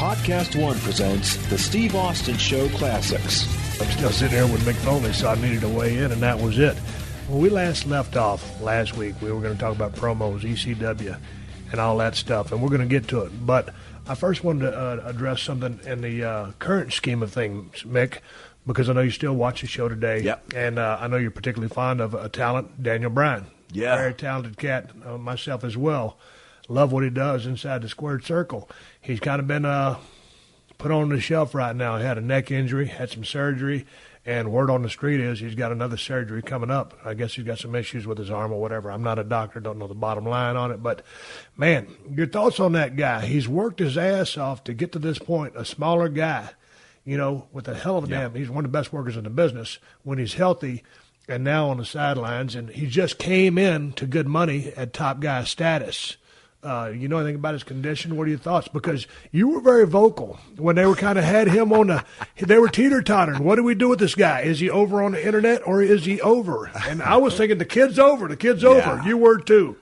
PodcastOne presents the Steve Austin Show Classics. I'm still sitting here with Mick Foley, so I needed to weigh in, and that was it. When we last left off last week, we were going to talk about promos, ECW, and all that stuff, and we're going to get to it. But I first wanted to address something in the current scheme of things, Mick, because I know you still watch the show today. Yep. And I know you're particularly fond of a talent, Daniel Bryan. Yeah. Very talented cat, myself as well. Love what he does inside the squared circle. He's kind of been put on the shelf right now. He had a neck injury, had some surgery, and word on the street is he's got another surgery coming up. I guess he's got some issues with his arm or whatever. I'm not a doctor, don't know the bottom line on it. But, man, your thoughts on that guy? He's worked his ass off to get to this point, a smaller guy, you know, with a hell of a damn. He's one of the best workers in the business when he's healthy and now on the sidelines. And he just came in to good money at top guy status. You know anything about his condition? What are your thoughts? Because you were very vocal when they were kind of had him on they were teeter-tottering. What do we do with this guy? Is he over on the internet or is he over? And I was thinking the kid's over. Over. You were too.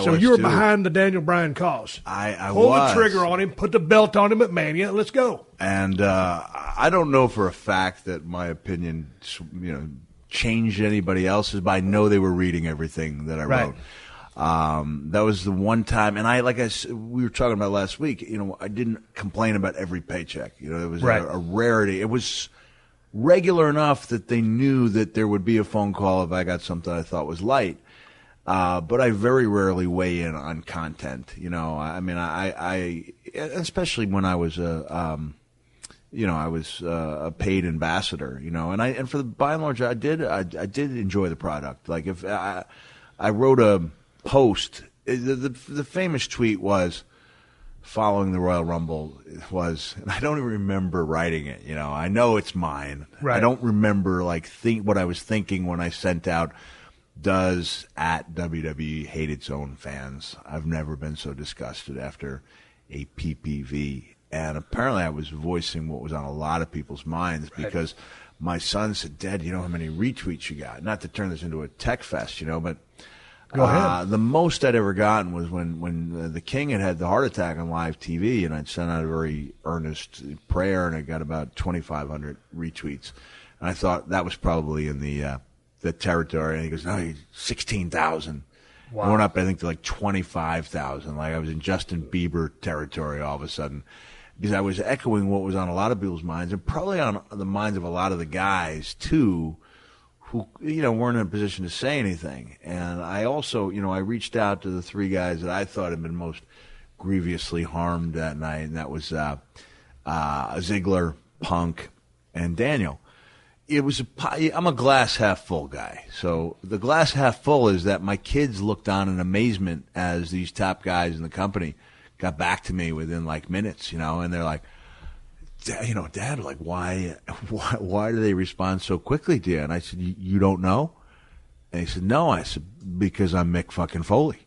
So you were behind the Daniel Bryan cause. I Pull was. the trigger on him, put the belt on him at Mania. Let's go. And I don't know for a fact that my opinion, changed anybody else's, but I know they were reading everything that I wrote. That was the one time, and we were talking about last week, I didn't complain about every paycheck. It was a rarity. It was regular enough that they knew that there would be a phone call if I got something I thought was light. But I very rarely weigh in on content. I especially when I was a paid ambassador, and for the by and large, I did enjoy the product. Like if I wrote a post, the famous tweet was following the Royal Rumble was, and I don't even remember writing it. I know it's mine. Right. I don't remember what I was thinking when I sent out. Does at WWE hate its own fans? I've never been so disgusted after a PPV. And apparently I was voicing what was on a lot of people's minds because my son said, Dad, you know how many retweets you got? Not to turn this into a tech fest, but Go ahead. The most I'd ever gotten was when the King had the heart attack on live TV, and I'd sent out a very earnest prayer, and I got about 2,500 retweets. And I thought that was probably in the territory. And he goes, no, 16,000. Wow. I went up, I think, to like 25,000. Like I was in Justin Bieber territory all of a sudden. Because I was echoing what was on a lot of people's minds, and probably on the minds of a lot of the guys, too, who, weren't in a position to say anything. And I also, I reached out to the three guys that I thought had been most grievously harmed that night, and that was Ziggler, Punk, and Daniel. I'm a glass half full guy. So the glass half full is that my kids looked on in amazement as these top guys in the company got back to me within minutes, and they're like, Dad, why do they respond so quickly to you? And I said, you don't know? And he said, no. I said, because I'm Mick fucking Foley.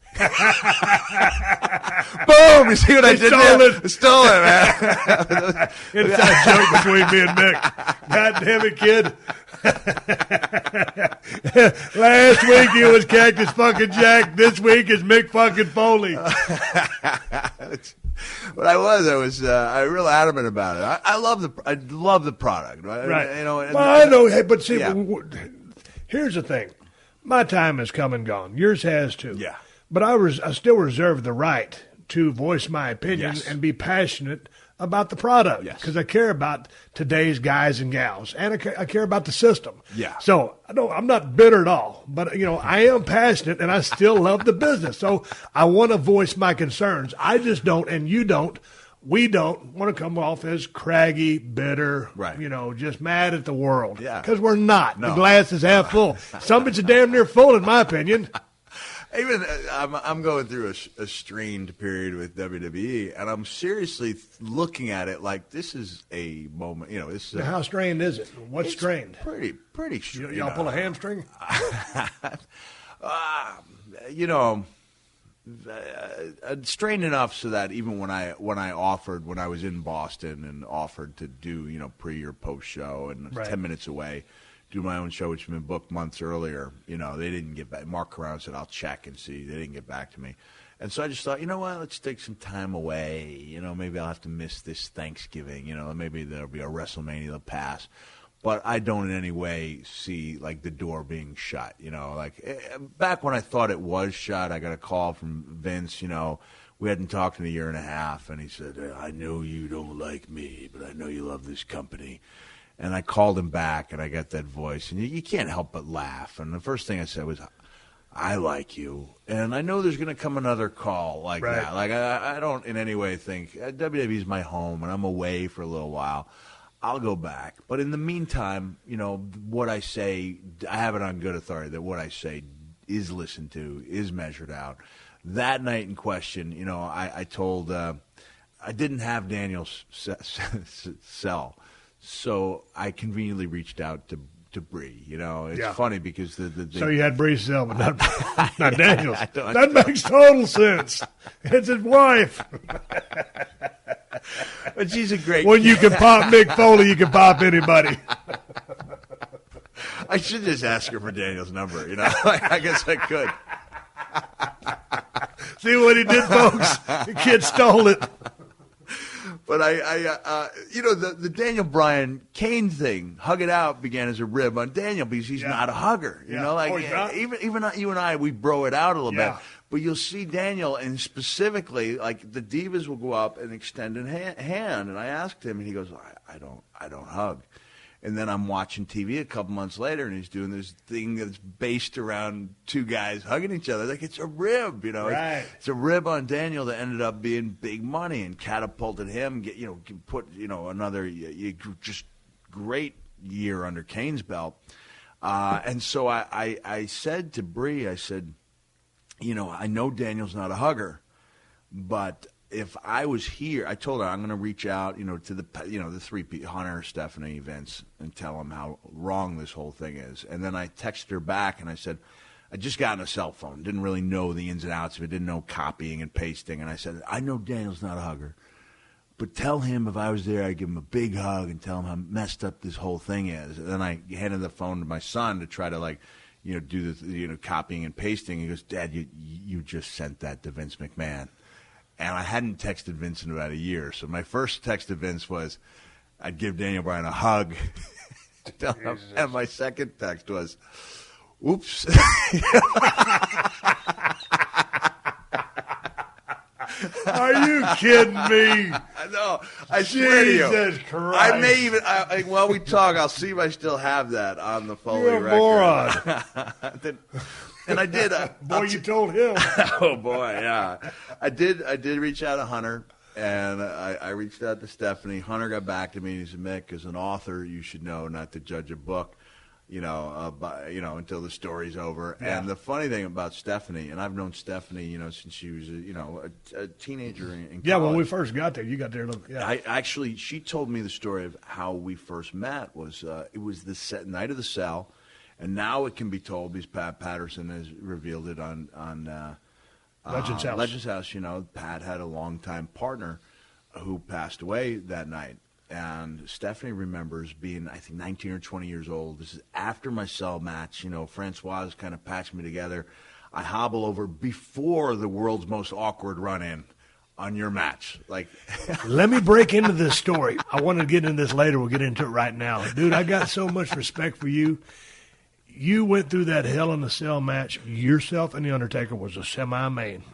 Boom! You see what I did there? Stole it, man. Inside joke between me and Mick. God damn it, kid. Last week he was Cactus fucking Jack. This week is Mick fucking Foley. But I was real adamant about it. I love the product, right? I know. Hey, but see, here's the thing. My time has come and gone. Yours has too. Yeah. But I still reserve the right to voice my opinion and be passionate about the product because I care about today's guys and gals, and I care about the system. Yeah. So I'm not bitter at all, but I am passionate, and I still love the business. So I want to voice my concerns. I just don't, and you don't. We don't want to come off as craggy, bitter, just mad at the world. Yeah. Because we're not. No. The glass is half full. Some of it's damn near full, in my opinion. Even I'm going through a strained period with WWE, and I'm seriously looking at it like this is a moment. This is How strained is it? What's strained? Pretty strained. Y'all pull a hamstring? Strained enough so that even when I was in Boston and offered to do pre or post show and 10 minutes away. Do my own show, which had been booked months earlier. They didn't get back. Mark Carrano said, I'll check and see. They didn't get back to me. And so I just thought, you know what, let's take some time away. Maybe I'll have to miss this Thanksgiving. Maybe there'll be a WrestleMania that'll pass. But I don't in any way see, like, the door being shut. Back when I thought it was shut, I got a call from Vince, we hadn't talked in a year and a half, and he said, I know you don't like me, but I know you love this company. And I called him back, and I got that voice, and you can't help but laugh. And the first thing I said was, I like you. And I know there's going to come another call like that. Like, I don't in any way think WWE is my home, and I'm away for a little while. I'll go back. But in the meantime, what I say, I have it on good authority that what I say is listened to, is measured out. That night in question, I told, I didn't have Daniel's cell, so I conveniently reached out to Bree. It's funny because so you had Bree's cell, but not Daniel's. That makes total sense. It's his wife. But she's a great. When you can pop Mick Foley, you can pop anybody. I should just ask her for Daniel's number. I guess I could. See what he did, folks? The kid stole it. But the Daniel Bryan Kane thing, hug it out, began as a rib on Daniel because he's not a hugger. Even you and I, we bro it out a little bit. But you'll see Daniel, and specifically, like, the Divas will go up and extend a hand. And I asked him, and he goes, I don't hug. And then I'm watching TV a couple months later, and he's doing this thing that's based around two guys hugging each other. Like, it's a rib, Right. It's a rib on Daniel that ended up being big money and catapulted him. Put another just great year under Kane's belt. And so I said to Bree, I said, I know Daniel's not a hugger, but if I was here, I told her I'm going to reach out, to the three people, Hunter, Stephanie, Vince, and tell them how wrong this whole thing is. And then I texted her back and I said, I just got on a cell phone, didn't really know the ins and outs of it, didn't know copying and pasting. And I said, I know Daniel's not a hugger, but tell him if I was there, I'd give him a big hug and tell him how messed up this whole thing is. And then I handed the phone to my son to try to do the copying and pasting. He goes, Dad, you just sent that to Vince McMahon. And I hadn't texted Vince in about a year. So my first text to Vince was, I'd give Daniel Bryan a hug. And my second text was, oops. Are you kidding me? No, I swear to you. Jesus Christ. I may even, while we talk, I'll see if I still have that on the Foley You're a record. moron. And I did. Boy, you told him. Oh, boy, yeah. I did reach out to Hunter, and I reached out to Stephanie. Hunter got back to me, and he said, Mick, as an author, you should know not to judge a book, until the story's over. Yeah. And the funny thing about Stephanie, and I've known Stephanie, since she was, a teenager in college. Yeah, when we first got there, you got there. Yeah. She told me the story of how we first met. It was the night of the cell. And now it can be told because Pat Patterson has revealed it on Legends House. Legends House. Pat had a longtime partner who passed away that night. And Stephanie remembers being, I think, 19 or 20 years old. This is after my cell match. Francoise kind of patched me together. I hobble over before the world's most awkward run-in on your match. Let me break into this story. I want to get into this later. We'll get into it right now. Dude, I got so much respect for you. You went through that Hell in a Cell match. Yourself and The Undertaker was a semi-main.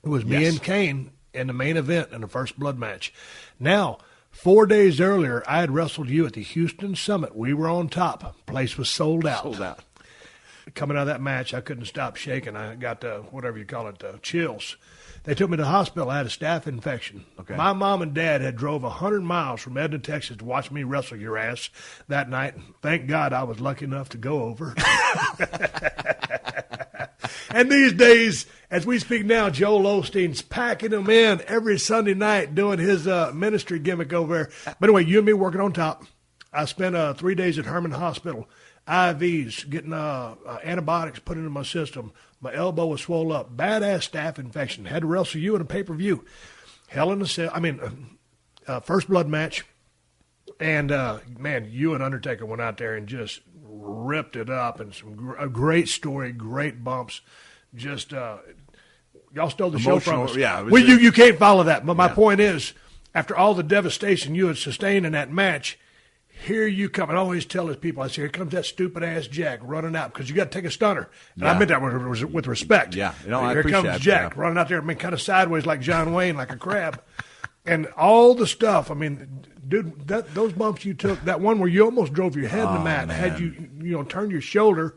It was me and Kane in the main event in the first blood match. Now, 4 days earlier, I had wrestled you at the Houston Summit. We were on top. Place was sold out. Coming out of that match, I couldn't stop shaking. I got whatever you call it, chills. They took me to the hospital. I had a staph infection. Okay. My mom and dad had drove 100 miles from Edna, Texas to watch me wrestle your ass that night. Thank God I was lucky enough to go over. And these days, as we speak now, Joel Osteen's packing them in every Sunday night doing his ministry gimmick over there. But anyway, you and me working on top. I spent 3 days at Herman Hospital, IVs, getting antibiotics put into my system. My elbow was swollen up. Badass staph infection. Had to wrestle you in a pay-per-view. Hell in a Cell. First blood match. And, man, you and Undertaker went out there and just ripped it up. And a great story, great bumps. Just, Y'all stole the show from us. Yeah, well, you can't follow that. But my point is, after all the devastation you had sustained in that match, here you come. And I always tell his people, I say, here comes that stupid-ass Jack running out because you got to take a stunner. And I meant that with respect. Yeah, I appreciate comes that, Jack running out there, kind of sideways like John Wayne, like a crab. And all the stuff, I mean, dude, those bumps you took, that one where you almost drove your head in the mat, had you turned your shoulder,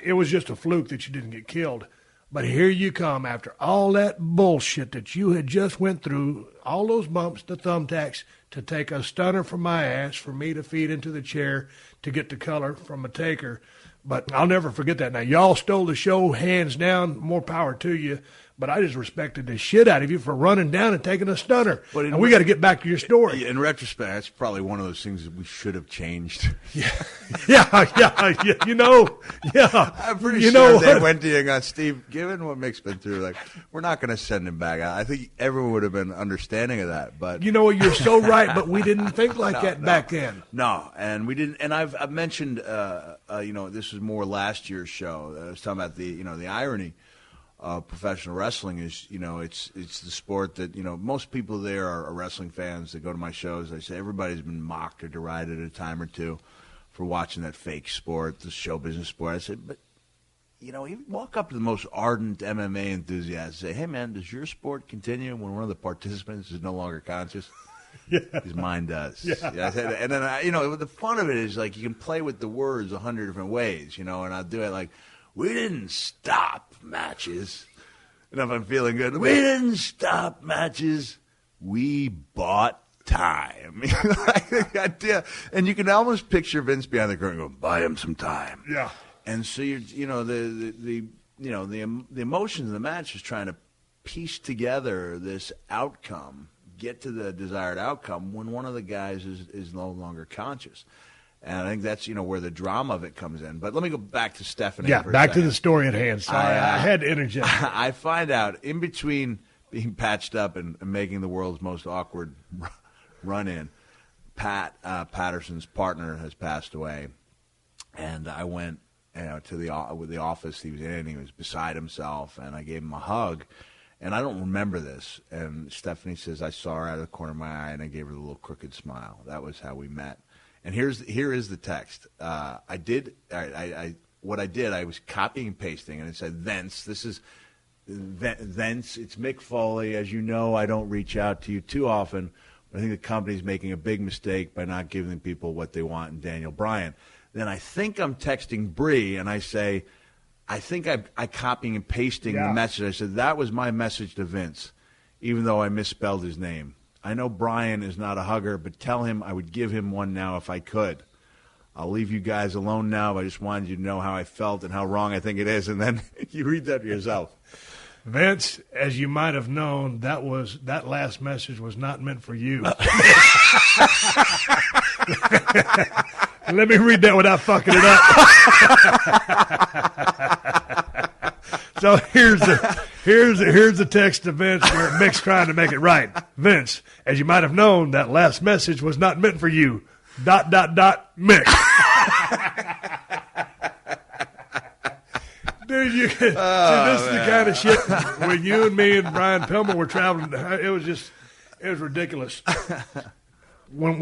it was just a fluke that you didn't get killed. But here you come after all that bullshit that you had just went through, all those bumps, the thumbtacks, to take a stunner from my ass, for me to feed into the chair to get the color from a taker. But I'll never forget that. Now, y'all stole the show, hands down, more power to you. But I just respected the shit out of you for running down and taking a stunner. And we got to get back to your story. In retrospect, that's probably one of those things that we should have changed. Yeah. I'm pretty sure they went to you and got, Steve, given what Mick's been through, like, we're not going to send him back. I think everyone would have been understanding of that. But you know what? You're so right, but we didn't think like that back then. No, and we didn't. And I've mentioned, this was more last year's show. I was talking about the irony. Professional wrestling is, it's the sport that, most people there are wrestling fans that go to my shows. I say everybody's been mocked or derided a time or two for watching that fake sport, the show business sport. I said, but, you walk up to the most ardent MMA enthusiast and say, hey, man, does your sport continue when one of the participants is no longer conscious? Yeah. His mind does. Yeah. And then, the fun of it is, like, you can play with the words 100 different ways, and I'll do it like, we didn't stop matches. And if I'm feeling good, we didn't stop matches. We bought time. Like the idea. And you can almost picture Vince behind the curtain going, buy him some time. Yeah. And so the emotions of the match is trying to piece together this outcome, get to the desired outcome when one of the guys is no longer conscious. And I think that's, where the drama of it comes in. But let me go back to Stephanie. Yeah, back to the story at hand. Sorry, I had to interject. I find out in between being patched up and making the world's most awkward run-in, Pat Patterson's partner has passed away. And I went to the office he was in. He was beside himself, and I gave him a hug. And I don't remember this. And Stephanie says, I saw her out of the corner of my eye, and I gave her a little crooked smile. That was how we met. And here is the text. I was copying and pasting, and it said, Vince, this is Vince. It's Mick Foley. As you know, I don't reach out to you too often, but I think the company's making a big mistake by not giving people what they want in Daniel Bryan. Then I think I'm texting Bree, and I say, I think I copying and pasting the message. I said, that was my message to Vince, even though I misspelled his name. I know Brian is not a hugger, but tell him I would give him one now if I could. I'll leave you guys alone now, but I just wanted you to know how I felt and how wrong I think it is, and then you read that for yourself. Vince, as you might have known, that last message was not meant for you. Let me read that without fucking it up. So here's the text to Vince where Mick's trying to make it right. Vince, as you might have known, that last message was not meant for you. ... Mick. Dude, this is the kind of shit when you and me and Brian Pillman were traveling. It was ridiculous. When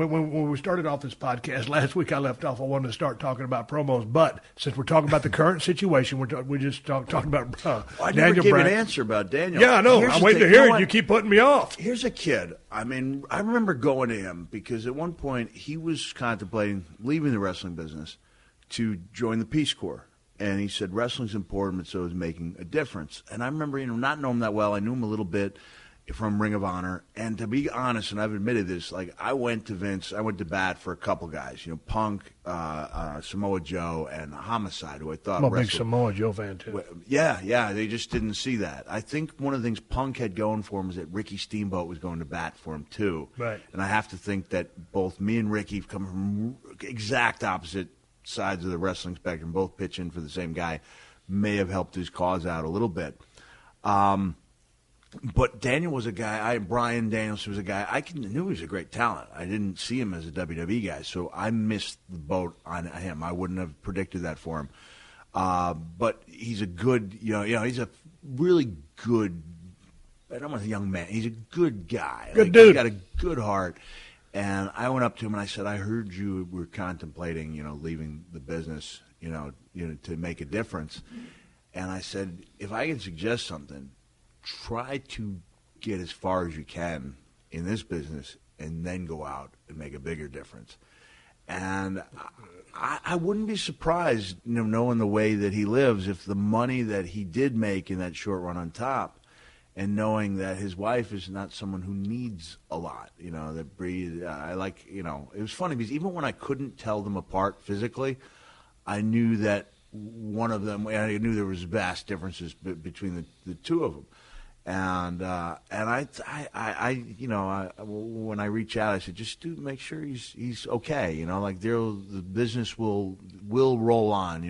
we started off this podcast last week, I left off. I wanted to start talking about promos, but since we're talking about the current situation, we just talking about I Daniel never gave Bryan. an answer about Daniel. Yeah, I know. I'm waiting to hear it. You keep putting me off. Here's a kid. I mean, I remember going to him because at one point he was contemplating leaving the wrestling business to join the Peace Corps. And he said, wrestling's important, but so is making a difference. And I remember, not knowing him that well. I knew him a little bit from Ring of Honor. And to be honest, and I've admitted this, like I went to Vince, I went to bat for a couple guys, Punk, Samoa Joe, and Homicide, who I thought I'm a big Samoa Joe fan, too. Yeah, they just didn't see that. I think one of the things Punk had going for him was that Ricky Steamboat was going to bat for him, too. Right. And I have to think that both me and Ricky come from exact opposite sides of the wrestling spectrum, both pitching for the same guy, may have helped his cause out a little bit. But Daniel was a guy, Brian Danielson was a guy, I knew he was a great talent. I didn't see him as a WWE guy, so I missed the boat on him. I wouldn't have predicted that for him. But he's a good, he's a really good. I don't want a young man. He's a good guy. Good dude. He's got a good heart. And I went up to him and I said, I heard you were contemplating, leaving the business, to make a difference. And I said, if I can suggest something, try to get as far as you can in this business and then go out and make a bigger difference. And I wouldn't be surprised, knowing the way that he lives, if the money that he did make in that short run on top, and knowing that his wife is not someone who needs a lot, that breathes. It was funny because even when I couldn't tell them apart physically, I knew that one of them, I knew there was vast differences between the two of them. And when I reach out, I said, just do make sure he's okay. The business will roll on.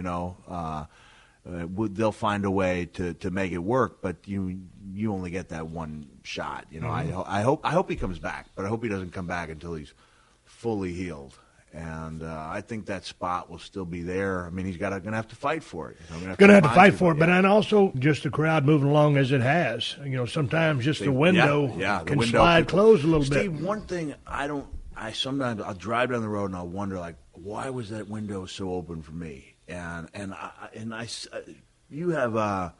They'll find a way to make it work, but you only get that one shot. I hope he comes back, but I hope he doesn't come back until he's fully healed. And I think that spot will still be there. I mean, he's going to have to fight for it. Going to have to fight for it, but then also just the crowd moving along as it has. Sometimes just the window can slide closed a little bit. Steve, one thing sometimes I'll drive down the road and I'll wonder, why was that window so open for me? You have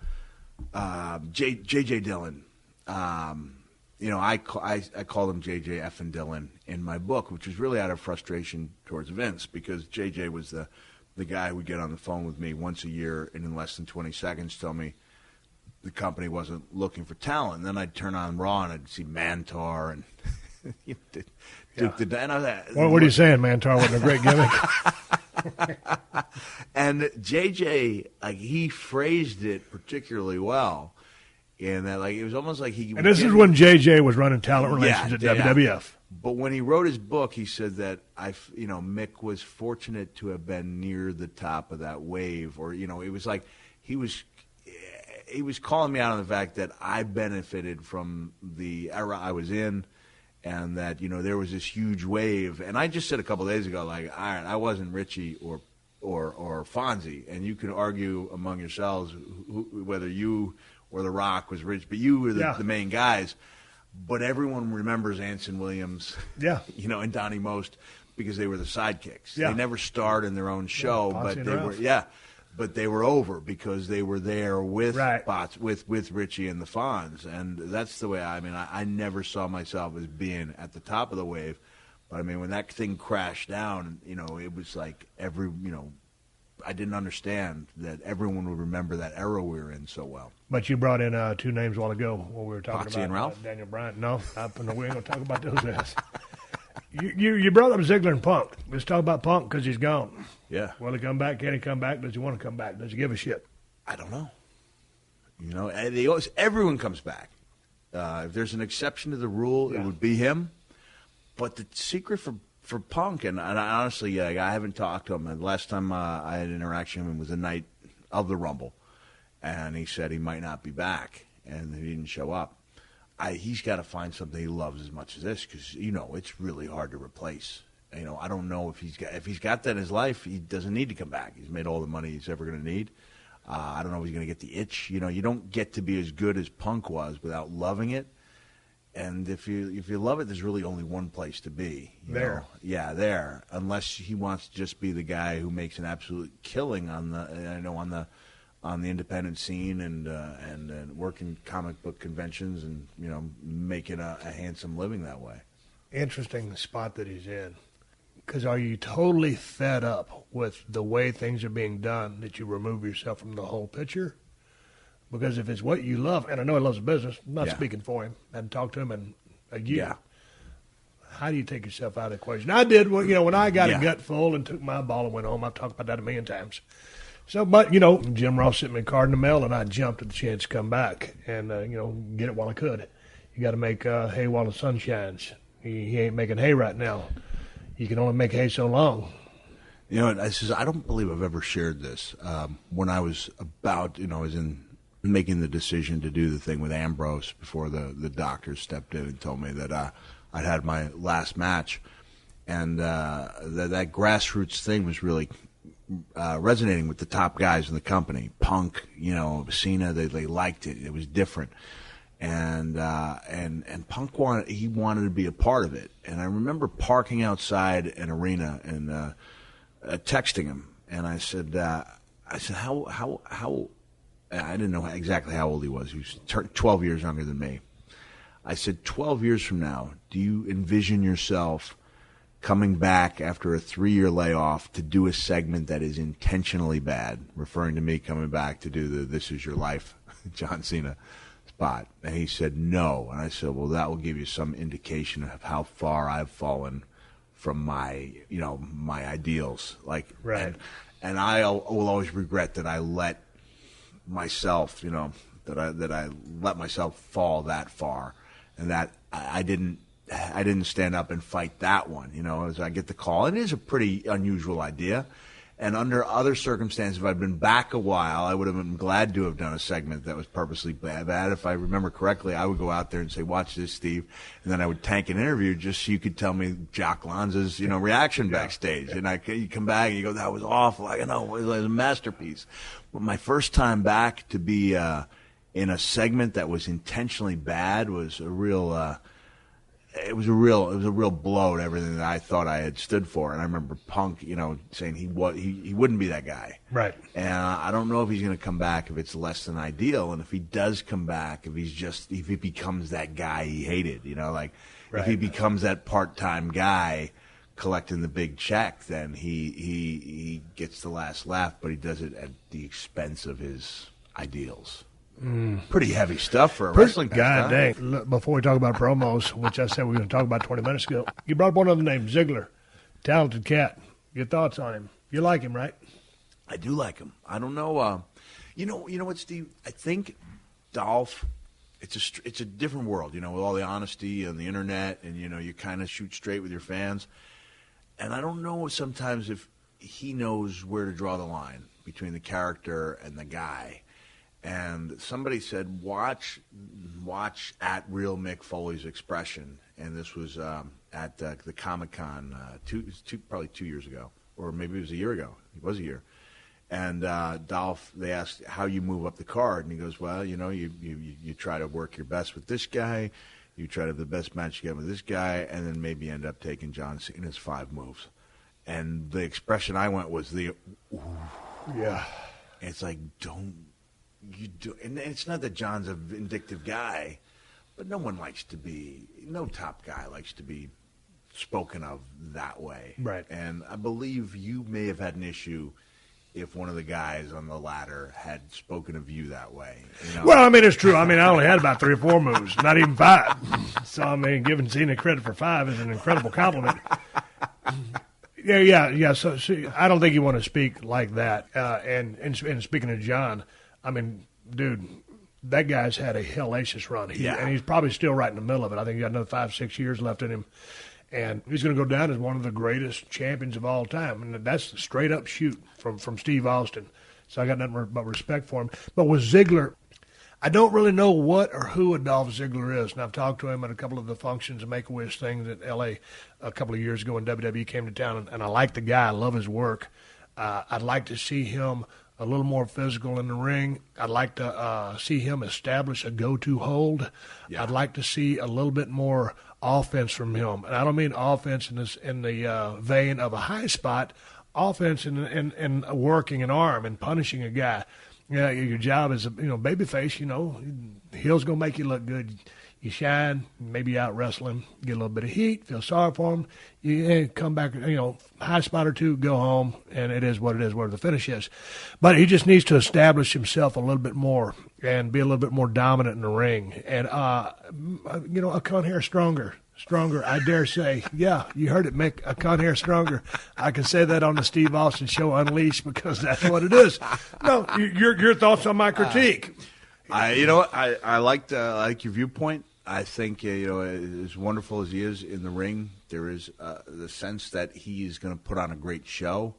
J.J. Dillon. I called him J.J. effing Dillon in my book, which was really out of frustration towards Vince, because J.J. was the guy who would get on the phone with me once a year and in less than 20 seconds tell me the company wasn't looking for talent. And then I'd turn on Raw and I'd see Mantar and Duke the Dan. What are you saying, Mantar wasn't a great gimmick? And JJ, he phrased it particularly well, in that it was almost like he. And this is when JJ was running talent relations at WWF. But when he wrote his book, he said that Mick was fortunate to have been near the top of that wave, or it was like he was calling me out on the fact that I benefited from the era I was in. And that, there was this huge wave. And I just said a couple of days ago, all right, I wasn't Richie or Fonzie. And you can argue among yourselves whether you or The Rock was rich. But you were the main guys. But everyone remembers Anson Williams, and Donnie Most because they were the sidekicks. Yeah. They never starred in their own show, but they were, but they were over because they were there with with Richie and the Fonz, and that's the way. I never saw myself as being at the top of the wave, but when that thing crashed down, it was like I didn't understand that everyone would remember that era we were in so well. But you brought in two names a while ago when we were talking Foxy about and Ralph? Daniel Bryan. No, we ain't gonna talk about those guys. You brought up Ziggler and Punk. Let's talk about Punk because he's gone. Yeah. Will he come back? Can he come back? Does he want to come back? Does he give a shit? I don't know. Everyone comes back. If there's an exception to the rule, it would be him. But the secret for Punk, and I honestly, I haven't talked to him. The last time I had an interaction with him was the night of the Rumble, and he said he might not be back, and he didn't show up. He's got to find something he loves as much as this, because it's really hard to replace. I don't know if he's got that in his life. He doesn't need to come back. He's made all the money he's ever going to need. I don't know if he's going to get the itch. You don't get to be as good as Punk was without loving it. And if you love it, there's really only one place to be. There. Yeah, there. Unless he wants to just be the guy who makes an absolute killing on the independent scene and working comic book conventions and making a handsome living that way. Interesting spot that he's in. Because are you totally fed up with the way things are being done that you remove yourself from the whole picture? Because if it's what you love, and I know he loves the business, I'm not speaking for him, I hadn't talked to him in a year. How do you take yourself out of the equation? I did, when I got a gut full and took my ball and went home. I've talked about that a million times. So, but, Jim Ross sent me a card in the mail, and I jumped at the chance to come back and, get it while I could. You got to make hay while the sun shines. He ain't making hay right now. You can only make hay so long. I don't believe I've ever shared this. When I was about, I was making the decision to do the thing with Ambrose before the doctors stepped in and told me that I'd had my last match. And that grassroots thing was really resonating with the top guys in the company. Punk, Cena, they liked it. It was different. And Punk wanted to be a part of it. And I remember parking outside an arena and texting him. And I said, how I didn't know exactly how old he was. He was 12 years younger than me. I said, 12 years from now, do you envision yourself coming back after a 3-year layoff to do a segment that is intentionally bad, referring to me coming back to do the This Is Your Life John Cena spot? And he said, no. And I said, well, that will give you some indication of how far I've fallen from my ideals. Right. And I will always regret that I let myself, that I let myself fall that far, and that I didn't stand up and fight that one. As I get the call, it is a pretty unusual idea. And under other circumstances, if I'd been back a while, I would have been glad to have done a segment that was purposely bad. If I remember correctly, I would go out there and say, watch this, Steve. And then I would tank an interview just so you could tell me Jock Lanza's, reaction backstage. Yeah. And you come back and you go, that was awful. I know, it was a masterpiece. But my first time back to be in a segment that was intentionally bad was a real... It was a real blow to everything that I thought I had stood for. And I remember Punk, saying he wouldn't be that guy. Right. And I don't know if he's going to come back if it's less than ideal. And if he does come back, if he becomes that guy he hated, Right. If he becomes that part-time guy collecting the big check, then he gets the last laugh, but he does it at the expense of his ideals. Pretty heavy stuff for a wrestling guy. God dang. Look, before we talk about promos, which I said we were going to talk about 20 minutes ago, you brought up one other name, Ziggler. Talented cat. Your thoughts on him? You like him, right? I do like him. I don't know. You know what, Steve? I think Dolph, it's a different world, with all the honesty on the internet, and, you kind of shoot straight with your fans. And I don't know sometimes if he knows where to draw the line between the character and the guy. And somebody said, watch at Real Mick Foley's expression. And this was at the Comic-Con probably 2 years ago. Or maybe it was a year ago. It was a year. And Dolph, they asked how you move up the card. And he goes, well, you try to work your best with this guy. You try to have the best match you get with this guy. And then maybe end up taking John Cena's 5 moves. And the expression I went was the, ooh. Yeah. And it's like, you do, and it's not that John's a vindictive guy, but no top guy likes to be spoken of that way. Right. And I believe you may have had an issue if one of the guys on the ladder had spoken of you that way. Well, it's true. I only had about 3 or 4 moves, not even 5. So, giving Cena credit for 5 is an incredible compliment. Yeah. So I don't think you want to speak like that. And speaking of John, dude, that guy's had a hellacious run. And he's probably still right in the middle of it. I think he's got another 5-6 years left in him. And he's going to go down as one of the greatest champions of all time. And that's a straight-up shoot from Steve Austin. So I got nothing but respect for him. But with Ziggler, I don't really know what or who a Dolph Ziggler is. And I've talked to him at a couple of the functions and Make-A-Wish things at L.A. a couple of years ago when WWE came to town. And I like the guy. I love his work. I'd like to see him a little more physical in the ring. I'd like to see him establish a go-to hold. Yeah. I'd like to see a little bit more offense from him. And I don't mean offense in the vein of a high spot, offense in working an arm and punishing a guy. Your job as a babyface, heel's going to make you look good. You shine, maybe out wrestle him, get a little bit of heat, feel sorry for him. You come back, high spot or 2, go home, and it is what it is, where the finish is. But he just needs to establish himself a little bit more and be a little bit more dominant in the ring. And, a cunt hair stronger, I dare say. Yeah, you heard it, Mick, a cunt hair stronger. I can say that on the Steve Austin Show Unleashed because that's what it is. No, your thoughts on my critique? I like your viewpoint. I think, as wonderful as he is in the ring, there is the sense that he is going to put on a great show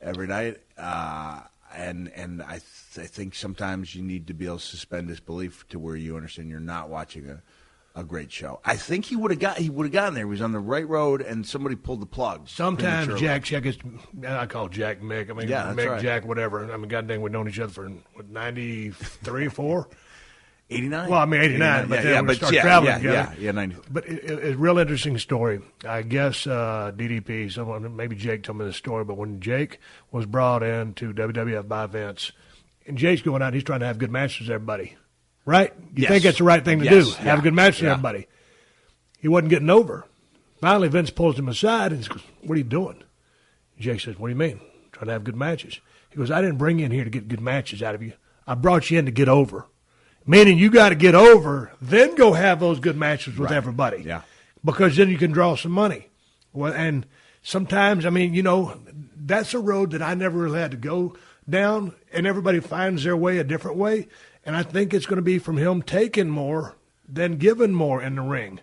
every night. And I think sometimes you need to be able to suspend disbelief to where you understand you're not watching a great show. I think he would have gotten there. He was on the right road, and somebody pulled the plug. Sometimes Jack is, I call Jack Mick. I mean, Mick, right. Jack, whatever. I mean, goddamn, we've known each other for, 93, 4? 89? Well, I mean, 89, but then we started traveling together. Yeah, 90. But it's a real interesting story. I guess DDP, someone, maybe Jake told me this story, but when Jake was brought in to WWF by Vince, and Jake's going out, he's trying to have good matches with everybody. Right? You think that's the right thing to do. Have a good match with everybody. He wasn't getting over. Finally, Vince pulls him aside and goes, "What are you doing?" Jake says, "What do you mean? Trying to have good matches." He goes, "I didn't bring you in here to get good matches out of you. I brought you in to get over. Meaning you got to get over, then go have those good matches with everybody. Yeah. Because then you can draw some money." Well, and sometimes, I mean, that's a road that I never really had to go down, and everybody finds their way a different way. And I think it's going to be from him taking more than giving more in the ring.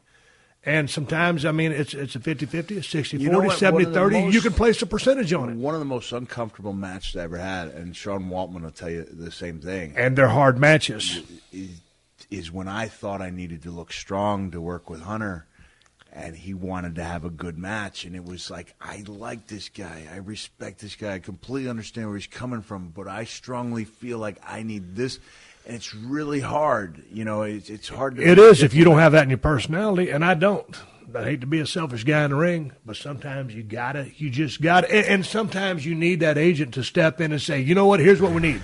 And sometimes, I mean, it's a 50-50, a 60-40, 70-30. You can place a percentage on it. One of the most uncomfortable matches I ever had, and Sean Waltman will tell you the same thing. And they're hard matches. Is when I thought I needed to look strong to work with Hunter, and he wanted to have a good match. And it was like, I like this guy. I respect this guy. I completely understand where he's coming from, but I strongly feel like I need this. And it's really hard. It's hard to. It is if you don't have that in your personality, and I don't. I hate to be a selfish guy in the ring, but sometimes you just gotta. And sometimes you need that agent to step in and say, "You know what? Here's what we need."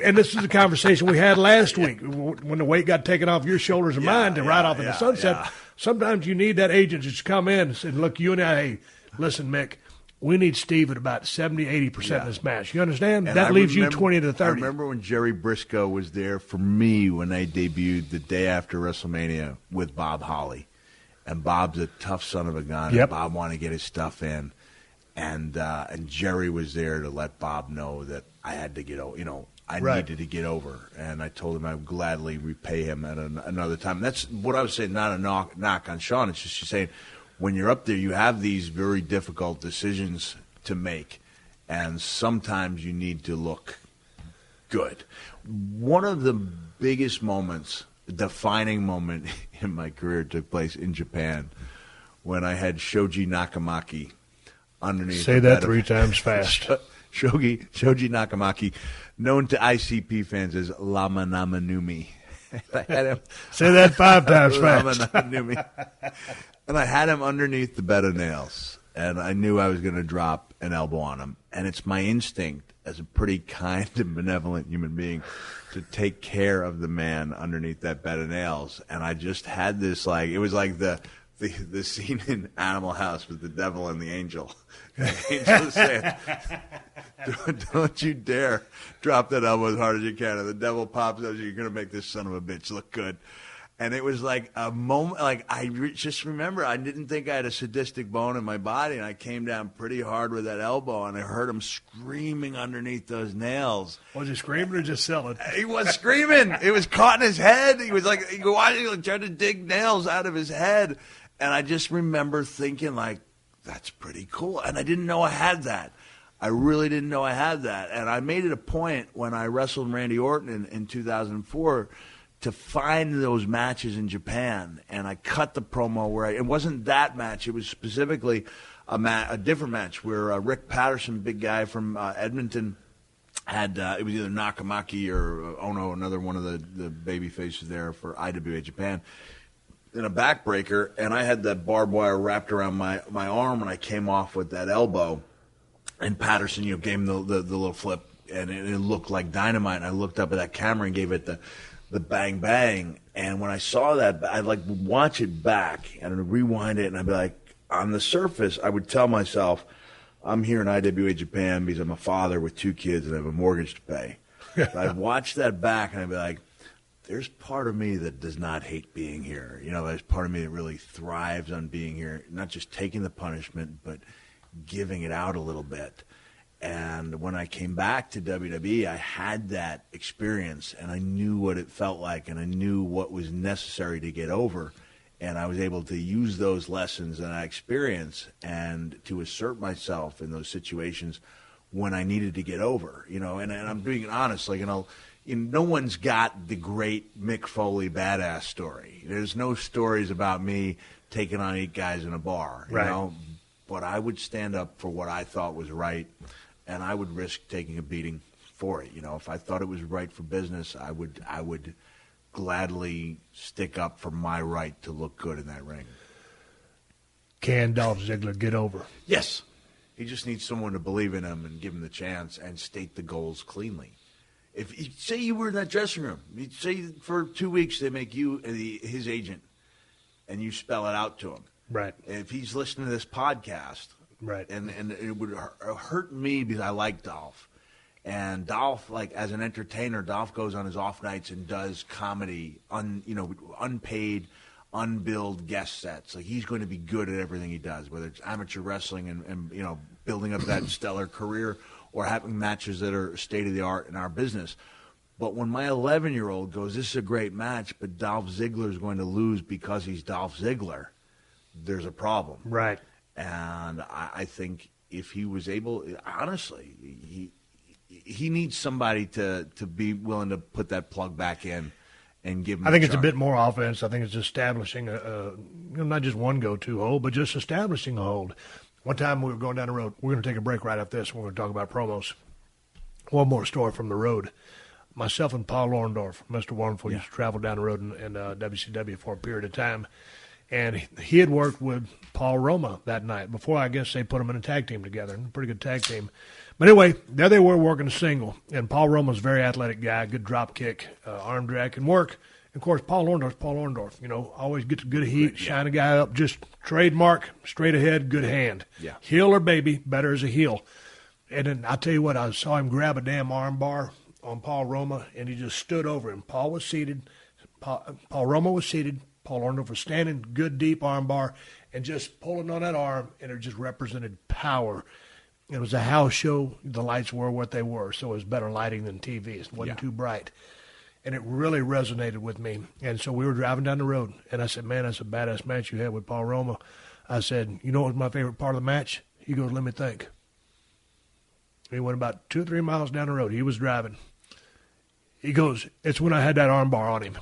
And this is a conversation we had last week when the weight got taken off your shoulders and mine to ride off in the sunset. Yeah. Sometimes you need that agent to just come in and say, "Look, you and I, hey, listen, Mick, we need Steve at about 70-80% in this match." You understand? And that leaves you 20 to 30. I remember when Jerry Briscoe was there for me when I debuted the day after WrestleMania with Bob Holly. And Bob's a tough son of a gun. Yep. And Bob wanted to get his stuff in. And Jerry was there to let Bob know that I had to get over, I needed to get over. And I told him I would gladly repay him at another time. That's what I was saying, not a knock on Sean. It's just saying, when you're up there, you have these very difficult decisions to make, and sometimes you need to look good. One of the biggest moments, defining moment in my career took place in Japan when I had Shoji Nakamaki underneath. Say that 3 times fast. Shoji Nakamaki, known to ICP fans as Lama Nama Numi. I had him. Say that 5 times fast. Lama Nama Numi. And I had him underneath the bed of nails, and I knew I was going to drop an elbow on him. And it's my instinct as a pretty kind and benevolent human being to take care of the man underneath that bed of nails. And I just had this, it was like the scene in Animal House with the devil and the angel. The angel is saying, don't you dare drop that elbow as hard as you can. And the devil pops up, you're going to make this son of a bitch look good. And it was like a moment, just remember, I didn't think I had a sadistic bone in my body, and I came down pretty hard with that elbow, and I heard him screaming underneath those nails. Was he screaming or just selling? He was screaming. It was caught in his head. He was trying to dig nails out of his head. And I just remember thinking, that's pretty cool. And I didn't know I had that. I really didn't know I had that. And I made it a point when I wrestled Randy Orton in 2004 to find those matches in Japan, and I cut the promo where it wasn't that match. It was specifically a different match where Rick Patterson, big guy from Edmonton, had it was either Nakamaki or Ono, another one of the baby faces there for IWA Japan, in a backbreaker, and I had that barbed wire wrapped around my arm, and I came off with that elbow, and Patterson gave him the little flip, and it looked like dynamite. And I looked up at that camera and gave it the bang bang, and when I saw that, I'd watch it back and I'd rewind it, and I'd be like, on the surface, I would tell myself, I'm here in IWA Japan because I'm a father with 2 kids and I have a mortgage to pay. But I'd watch that back and I'd be like, there's part of me that does not hate being here. There's part of me that really thrives on being here, not just taking the punishment, but giving it out a little bit. And when I came back to WWE, I had that experience, and I knew what it felt like, and I knew what was necessary to get over. And I was able to use those lessons and that experience and to assert myself in those situations when I needed to get over. And I'm being honest, no one's got the great Mick Foley badass story. There's no stories about me taking on 8 guys in a bar, you know. But I would stand up for what I thought was right, and I would risk taking a beating for it. You know, if I thought it was right for business, I would gladly stick up for my right to look good in that ring. Can Dolph Ziggler get over? Yes. He just needs someone to believe in him and give him the chance and state the goals cleanly. If say you were in that dressing room, say for 2 weeks they make you his agent, and you spell it out to him. Right. If he's listening to this podcast, right, and it would hurt me because I like Dolph, and Dolph, like as an entertainer, Dolph goes on his off nights and does comedy, unpaid, unbilled guest sets. Like he's going to be good at everything he does, whether it's amateur wrestling and building up that stellar career, or having matches that are state-of-the-art in our business. But when my 11-year-old goes, this is a great match, but Dolph Ziggler is going to lose because he's Dolph Ziggler, there's a problem. Right. And I think if he was able, honestly, he needs somebody to be willing to put that plug back in and give him I think it's a bit more offense. I think it's establishing not just one go-to hold, but just establishing a hold. One time we were going down the road. We're going to take a break right after this. We're going to talk about promos. One more story from the road. Myself and Paul Orndorff, Mr. Wonderful, used to travel down the road in WCW for a period of time. And he had worked with Paul Roma that night. Before, I guess, they put them in a tag team together. A pretty good tag team. But anyway, there they were working a single. And Paul Roma's a very athletic guy, good drop kick, arm drag, can work. Of course, Paul Orndorff, always gets good heat, shine a guy up, just trademark, straight ahead, good hand. Yeah. Heel or baby, better as a heel. And then I tell you what, I saw him grab a damn arm bar on Paul Roma, and he just stood over him. Paul was seated. Paul Roma was seated. Paul Orndorff was standing, good deep arm bar, and just pulling on that arm, and it just represented power. It was a house show. The lights were what they were, so it was better lighting than TV. It wasn't too bright. And it really resonated with me. And so we were driving down the road, and I said, man, that's a badass match you had with Paul Roma. I said, you know what was my favorite part of the match? He goes, let me think. He went about 2 or 3 miles down the road. He was driving. He goes, it's when I had that arm bar on him.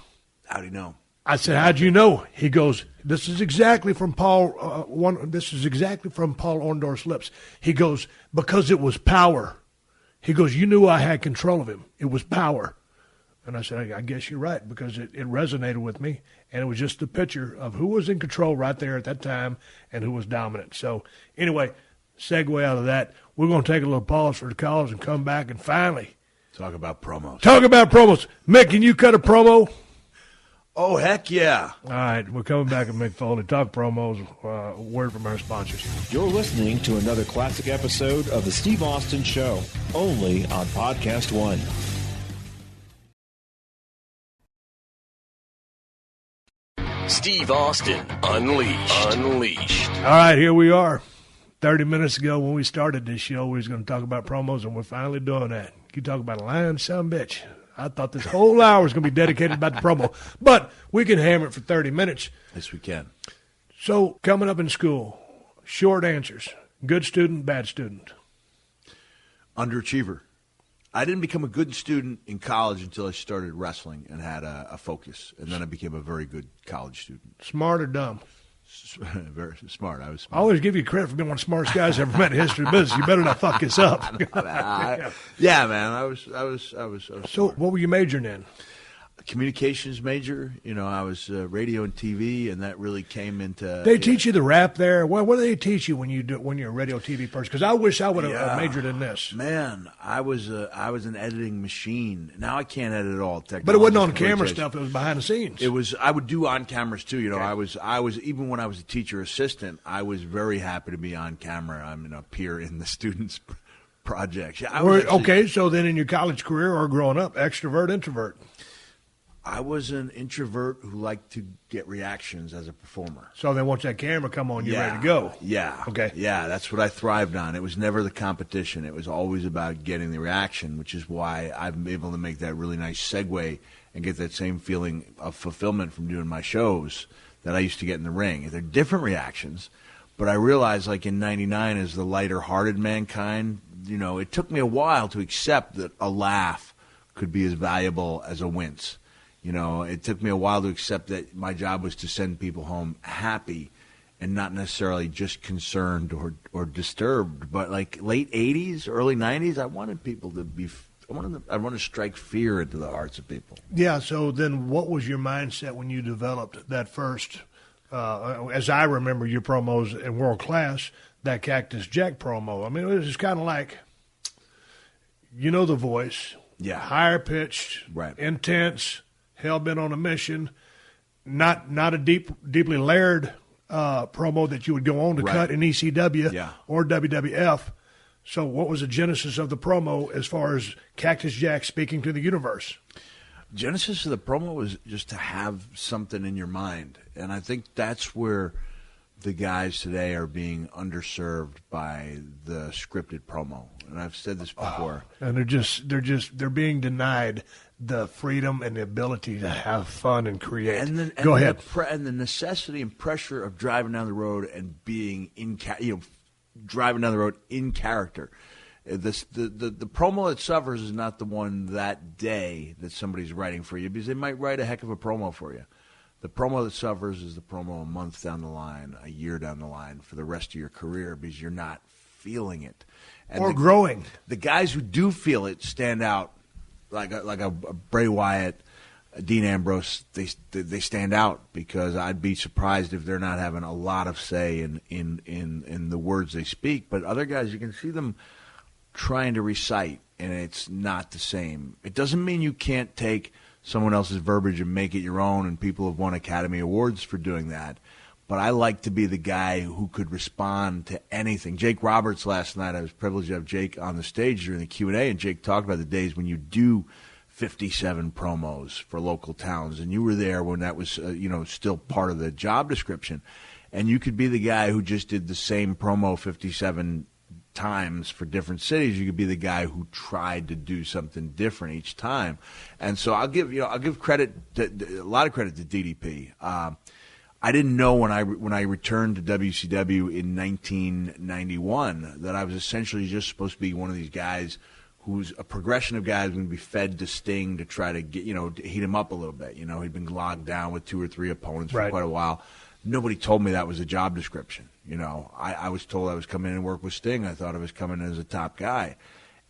How'd he know? I said, how'd you know? He goes, this is exactly from Paul. This is exactly from Paul Orndorff's lips. He goes, because it was power. He goes, you knew I had control of him. It was power. And I said, I guess you're right, because it resonated with me, and it was just the picture of who was in control right there at that time and who was dominant. So anyway, segue out of that, we're going to take a little pause for the calls and come back and finally talk about promos. Mick, can you cut a promo? Oh, heck yeah. All right, we're coming back with Mick Foley. Talk promos, word from our sponsors. You're listening to another classic episode of The Steve Austin Show, only on PodcastOne. Steve Austin Unleashed. All right, here we are. 30 minutes ago when we started this show, we was going to talk about promos, and we're finally doing that. You talk about a lying son of a bitch. I thought this whole hour was going to be dedicated about the promo, but we can hammer it for 30 minutes. Yes, we can. So, coming up in school, short answers. Good student, bad student. Underachiever. I didn't become a good student in college until I started wrestling and had a focus, and then I became a very good college student. Smart or dumb? Very smart. I was smart. I always give you credit for being one of the smartest guys I've ever met in history of business. You better not fuck this up. Yeah, man. I was So, smart. what were you majoring in? Communications major. I was radio and TV, and that really came into. They teach you the rap there. What do they teach you when you're a radio TV person? Because I wish I would have majored in this. Man, I was an editing machine. Now I can't edit at all. But it wasn't on camera stuff. It was behind the scenes. It was. I would do on cameras too. Okay. I was even when I was a teacher assistant. I was very happy to be on camera. I'm going to appear in the students' projects. Yeah, okay, so then in your college career or growing up, extrovert, introvert. I was an introvert who liked to get reactions as a performer. So then once that camera come on, you're ready to go. Yeah. Okay. Yeah, that's what I thrived on. It was never the competition. It was always about getting the reaction, which is why I'm able to make that really nice segue and get that same feeling of fulfillment from doing my shows that I used to get in the ring. They're different reactions, but I realized, like in '99, as the lighter-hearted mankind, it took me a while to accept that a laugh could be as valuable as a wince. You know, it took me a while to accept that my job was to send people home happy and not necessarily just concerned or disturbed. But like late 80s, early 90s, I wanted people to be I wanted to strike fear into the hearts of people. Yeah, so then what was your mindset when you developed that first, as I remember your promos in World Class, that Cactus Jack promo? I mean, it was just kind of like, you know the voice. Yeah. Higher pitched, right. Intense, hell-bent on a mission, not a deeply layered promo that you would go on to cut in ECW or WWF. So what was the genesis of the promo as far as Cactus Jack speaking to the universe? Genesis of the promo was just to have something in your mind. And I think that's where the guys today are being underserved by the scripted promo. And I've said this before. And they're being denied the freedom and the ability to have fun and create. Go ahead. And the necessity and pressure of driving down the road and being driving down the road in character. The promo that suffers is not the one that day that somebody's writing for you, because they might write a heck of a promo for you. The promo that suffers is the promo a month down the line, a year down the line, for the rest of your career, because you're not feeling it. And growing. The guys who do feel it stand out, like a Bray Wyatt, Dean Ambrose. They stand out, because I'd be surprised if they're not having a lot of say in the words they speak. But other guys, you can see them trying to recite, and it's not the same. It doesn't mean you can't take someone else's verbiage and make it your own, and people have won Academy Awards for doing that. But I like to be the guy who could respond to anything. Jake Roberts last night, I was privileged to have Jake on the stage during the Q&A, and Jake talked about the days when you do 57 promos for local towns, and you were there when that was still part of the job description. And you could be the guy who just did the same promo 57 times for different cities. You could be the guy who tried to do something different each time. And so I'll give credit a lot of credit to DDP. I didn't know when I returned to WCW in 1991 that I was essentially just supposed to be one of these guys who's a progression of guys going to be fed to Sting to try to get, to heat him up a little bit. He'd been logged down with 2 or 3 opponents for quite a while. Nobody told me that was a job description. I was told I was coming in and work with Sting. I thought I was coming in as a top guy.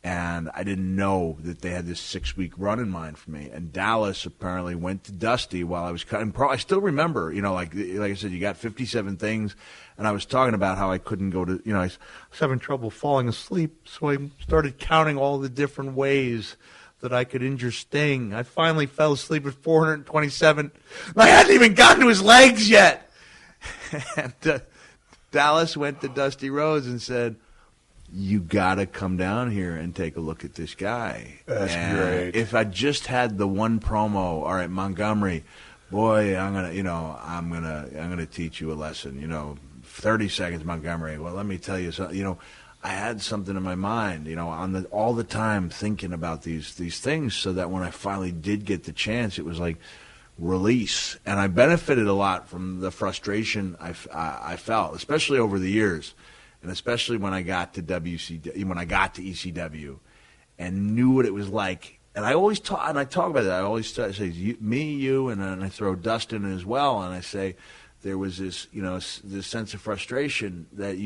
And I didn't know that they had this 6-week run in mind for me. And Dallas apparently went to Dusty while I was cutting pro. I still remember, like I said, you got 57 things. And I was talking about how I couldn't go to, I was having trouble falling asleep. So I started counting all the different ways that I could injure Sting. I finally fell asleep at 427. I hadn't even gotten to his legs yet. And Dallas went to Dusty Rhodes and said, "You got to come down here and take a look at this guy." That's great. If I just had the one promo, all right, Montgomery, boy, I'm gonna teach you a lesson. 30 seconds, Montgomery. Well, let me tell you something. I had something in my mind, all the time thinking about these things, so that when I finally did get the chance, it was like release. And I benefited a lot from the frustration I felt, especially over the years. And especially when I got to ECW, and knew what it was like. And I always talk about that. I always say me, you, and then I throw Dustin in as well. And I say there was this, this sense of frustration that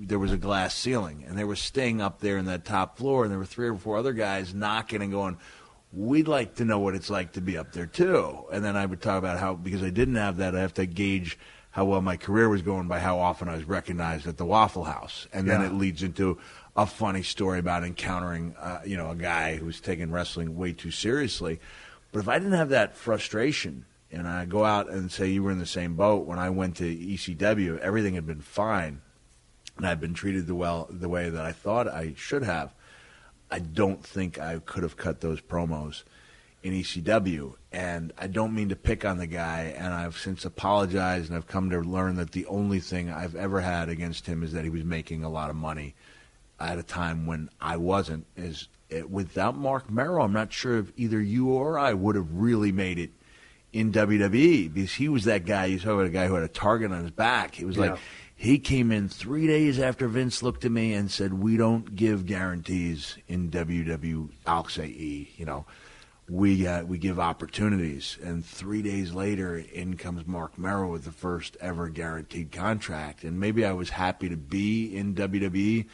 there was a glass ceiling, and there was Sting up there in that top floor, and there were 3 or 4 other guys knocking and going, "We'd like to know what it's like to be up there too." And then I would talk about how, because I didn't have that, I have to gauge how well my career was going by how often I was recognized at the Waffle House. And then it leads into a funny story about encountering, a guy who's taking wrestling way too seriously. But if I didn't have that frustration, and I go out and say you were in the same boat, when I went to ECW, everything had been fine, and I'd been treated the way that I thought I should have, I don't think I could have cut those promos in ECW. And I don't mean to pick on the guy, and I've since apologized, and I've come to learn that the only thing I've ever had against him is that he was making a lot of money at a time when I wasn't. Without Mark Merrow, I'm not sure if either you or I would have really made it in WWE, because he was that guy. You talk about a guy who had a target on his back. It was like he came in 3 days after Vince looked at me and said, "We don't give guarantees in WWE, I'll say E, we give opportunities. And 3 days later, in comes Mark Merrill with the first ever guaranteed contract. And maybe I was happy to be in WWE,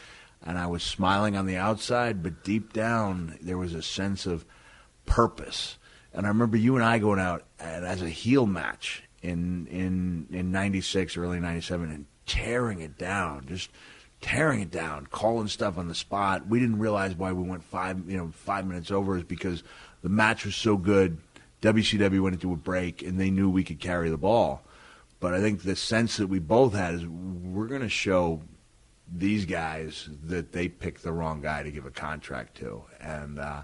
and I was smiling on the outside, but deep down there was a sense of purpose. And I remember you and I going out as a heel match in 96, early 97, and tearing it down, calling stuff on the spot. We didn't realize why we went 5 minutes over is because the match was so good. WCW went into a break, and they knew we could carry the ball. But I think the sense that we both had is we're going to show these guys that they picked the wrong guy to give a contract to. And I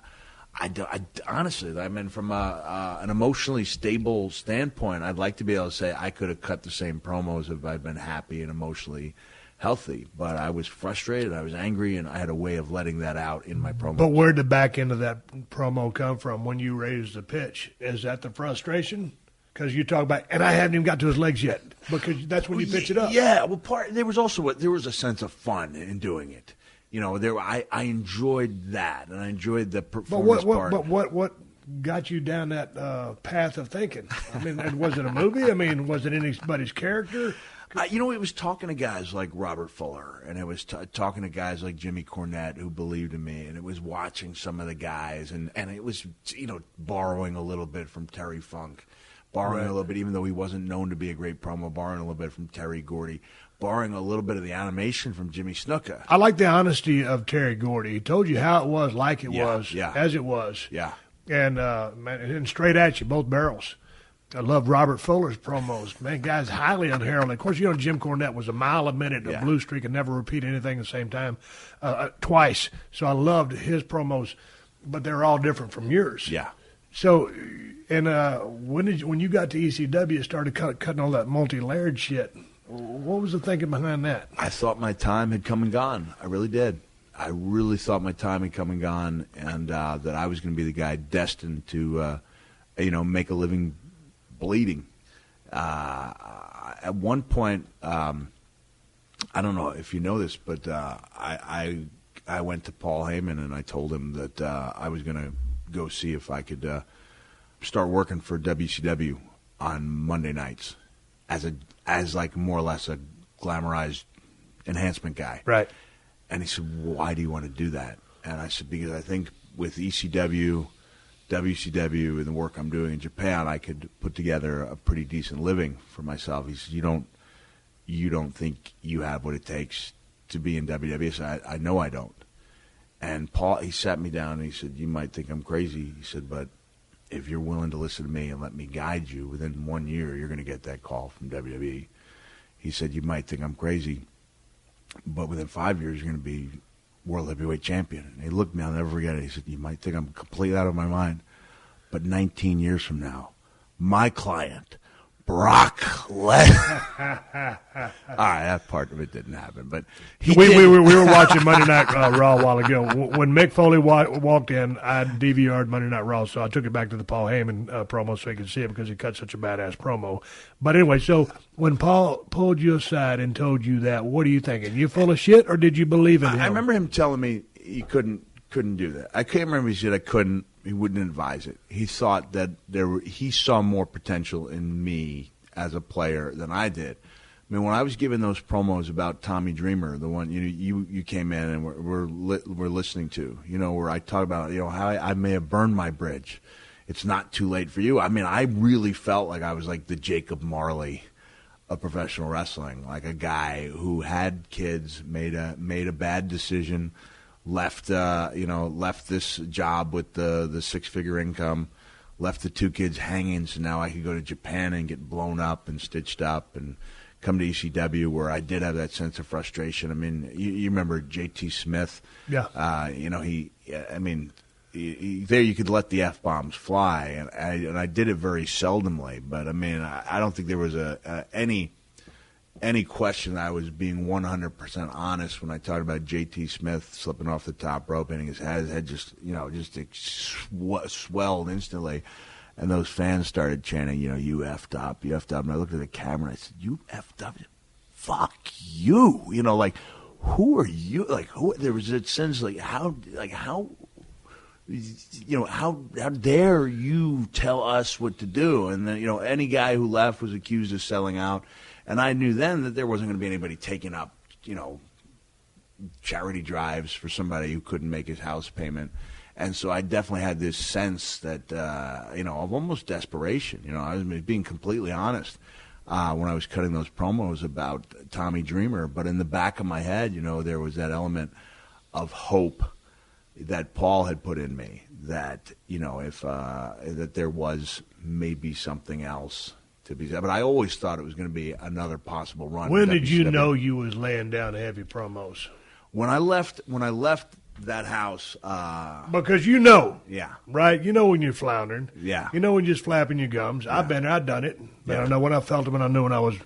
honestly, I mean, from an emotionally stable standpoint, I'd like to be able to say I could have cut the same promos if I'd been happy and emotionally healthy, but I was frustrated, I was angry, and I had a way of letting that out in my promo. But where'd the back end of that promo come from when you raised the pitch? Is that the frustration? Because you talk about, and I haven't even got to his legs yet, because that's when you pitch it up. Yeah, well, there was a sense of fun in doing it. You know, I enjoyed that, and I enjoyed the performance part. But what got you down that path of thinking? I mean, was it a movie? I mean, was it anybody's character? It was talking to guys like Robert Fuller, and it was talking to guys like Jimmy Cornette who believed in me, and it was watching some of the guys, and it was, borrowing a little bit from Terry Funk, borrowing a little bit, even though he wasn't known to be a great promo, borrowing a little bit from Terry Gordy, borrowing a little bit of the animation from Jimmy Snuka. I like the honesty of Terry Gordy. He told you how it was, like it was, as it was. Yeah. And straight at you, both barrels. I love Robert Fuller's promos. Man, guy's highly unheralded. Of course, Jim Cornette was a mile a minute, a blue streak, and never repeat anything at the same time twice. So I loved his promos, but they're all different from yours. Yeah. So, and when you got to ECW, started cutting all that multi-layered shit, what was the thinking behind that? I thought my time had come and gone. I really did. I really thought my time had come and gone, and that I was going to be the guy destined to, make a living bleeding. At one point, I don't know if you know this, but I went to Paul Heyman and I told him that I was going to go see if I could start working for WCW on Monday nights as like more or less a glamorized enhancement guy. Right. And he said, why do you want to do that? And I said, because I think with ECW, WCW, and the work I'm doing in Japan, I could put together a pretty decent living for myself. He said, you don't think you have what it takes to be in WWE? I said, I know I don't. And Paul, he sat me down and he said, you might think I'm crazy. He said, but if you're willing to listen to me and let me guide you, within 1 year, you're going to get that call from WWE. He said, you might think I'm crazy, but within 5 years, you're going to be World Heavyweight Champion. And he looked at me, I'll never forget it. He said, you might think I'm completely out of my mind, but 19 years from now, my client, Brock Lesnar. All right, that part of it didn't happen, but we were watching Monday Night Raw a while ago. When Mick Foley walked in, I DVR'd Monday Night Raw, so I took it back to the Paul Heyman promo so he could see it because he cut such a badass promo. But anyway, so when Paul pulled you aside and told you that, what are you thinking? You full of shit, or did you believe in him? I remember him telling me he couldn't do that. I can't remember if he said I couldn't. He wouldn't advise it. He thought that he saw more potential in me as a player than I did. I mean, when I was giving those promos about Tommy Dreamer, the one you came in and we're listening to, where I talk about how I may have burned my bridge. It's not too late for you. I mean, I really felt like I was like the Jacob Marley of professional wrestling, like a guy who had kids, made a bad decision, left this job with the 6-figure income, left the 2 kids hanging, so now I could go to Japan and get blown up and stitched up and come to ECW, where I did have that sense of frustration. I mean, you remember J.T. Smith? Yeah. There you could let the F-bombs fly, and I did it very seldomly, but I mean, I don't think there was any question that I was being 100% honest when I talked about J.T. Smith slipping off the top rope, hitting his head just swelled instantly, and those fans started chanting, you effed up, and I looked at the camera and I said, you effed up? Fuck you, who are you? Like, who? There was a sense how how dare you tell us what to do? And then, any guy who left was accused of selling out. And I knew then that there wasn't going to be anybody taking up, charity drives for somebody who couldn't make his house payment. And so I definitely had this sense that, of almost desperation. I was being completely honest when I was cutting those promos about Tommy Dreamer. But in the back of my head, there was that element of hope that Paul had put in me, that, if that there was maybe something else to be said. But I always thought it was going to be another possible run. When did you know you was laying down heavy promos? When I left that house. Because yeah. Right? When you're floundering. Yeah. When you're just flapping your gums. Yeah. I've been there. I've done it. But I know when I felt it, when I knew when I was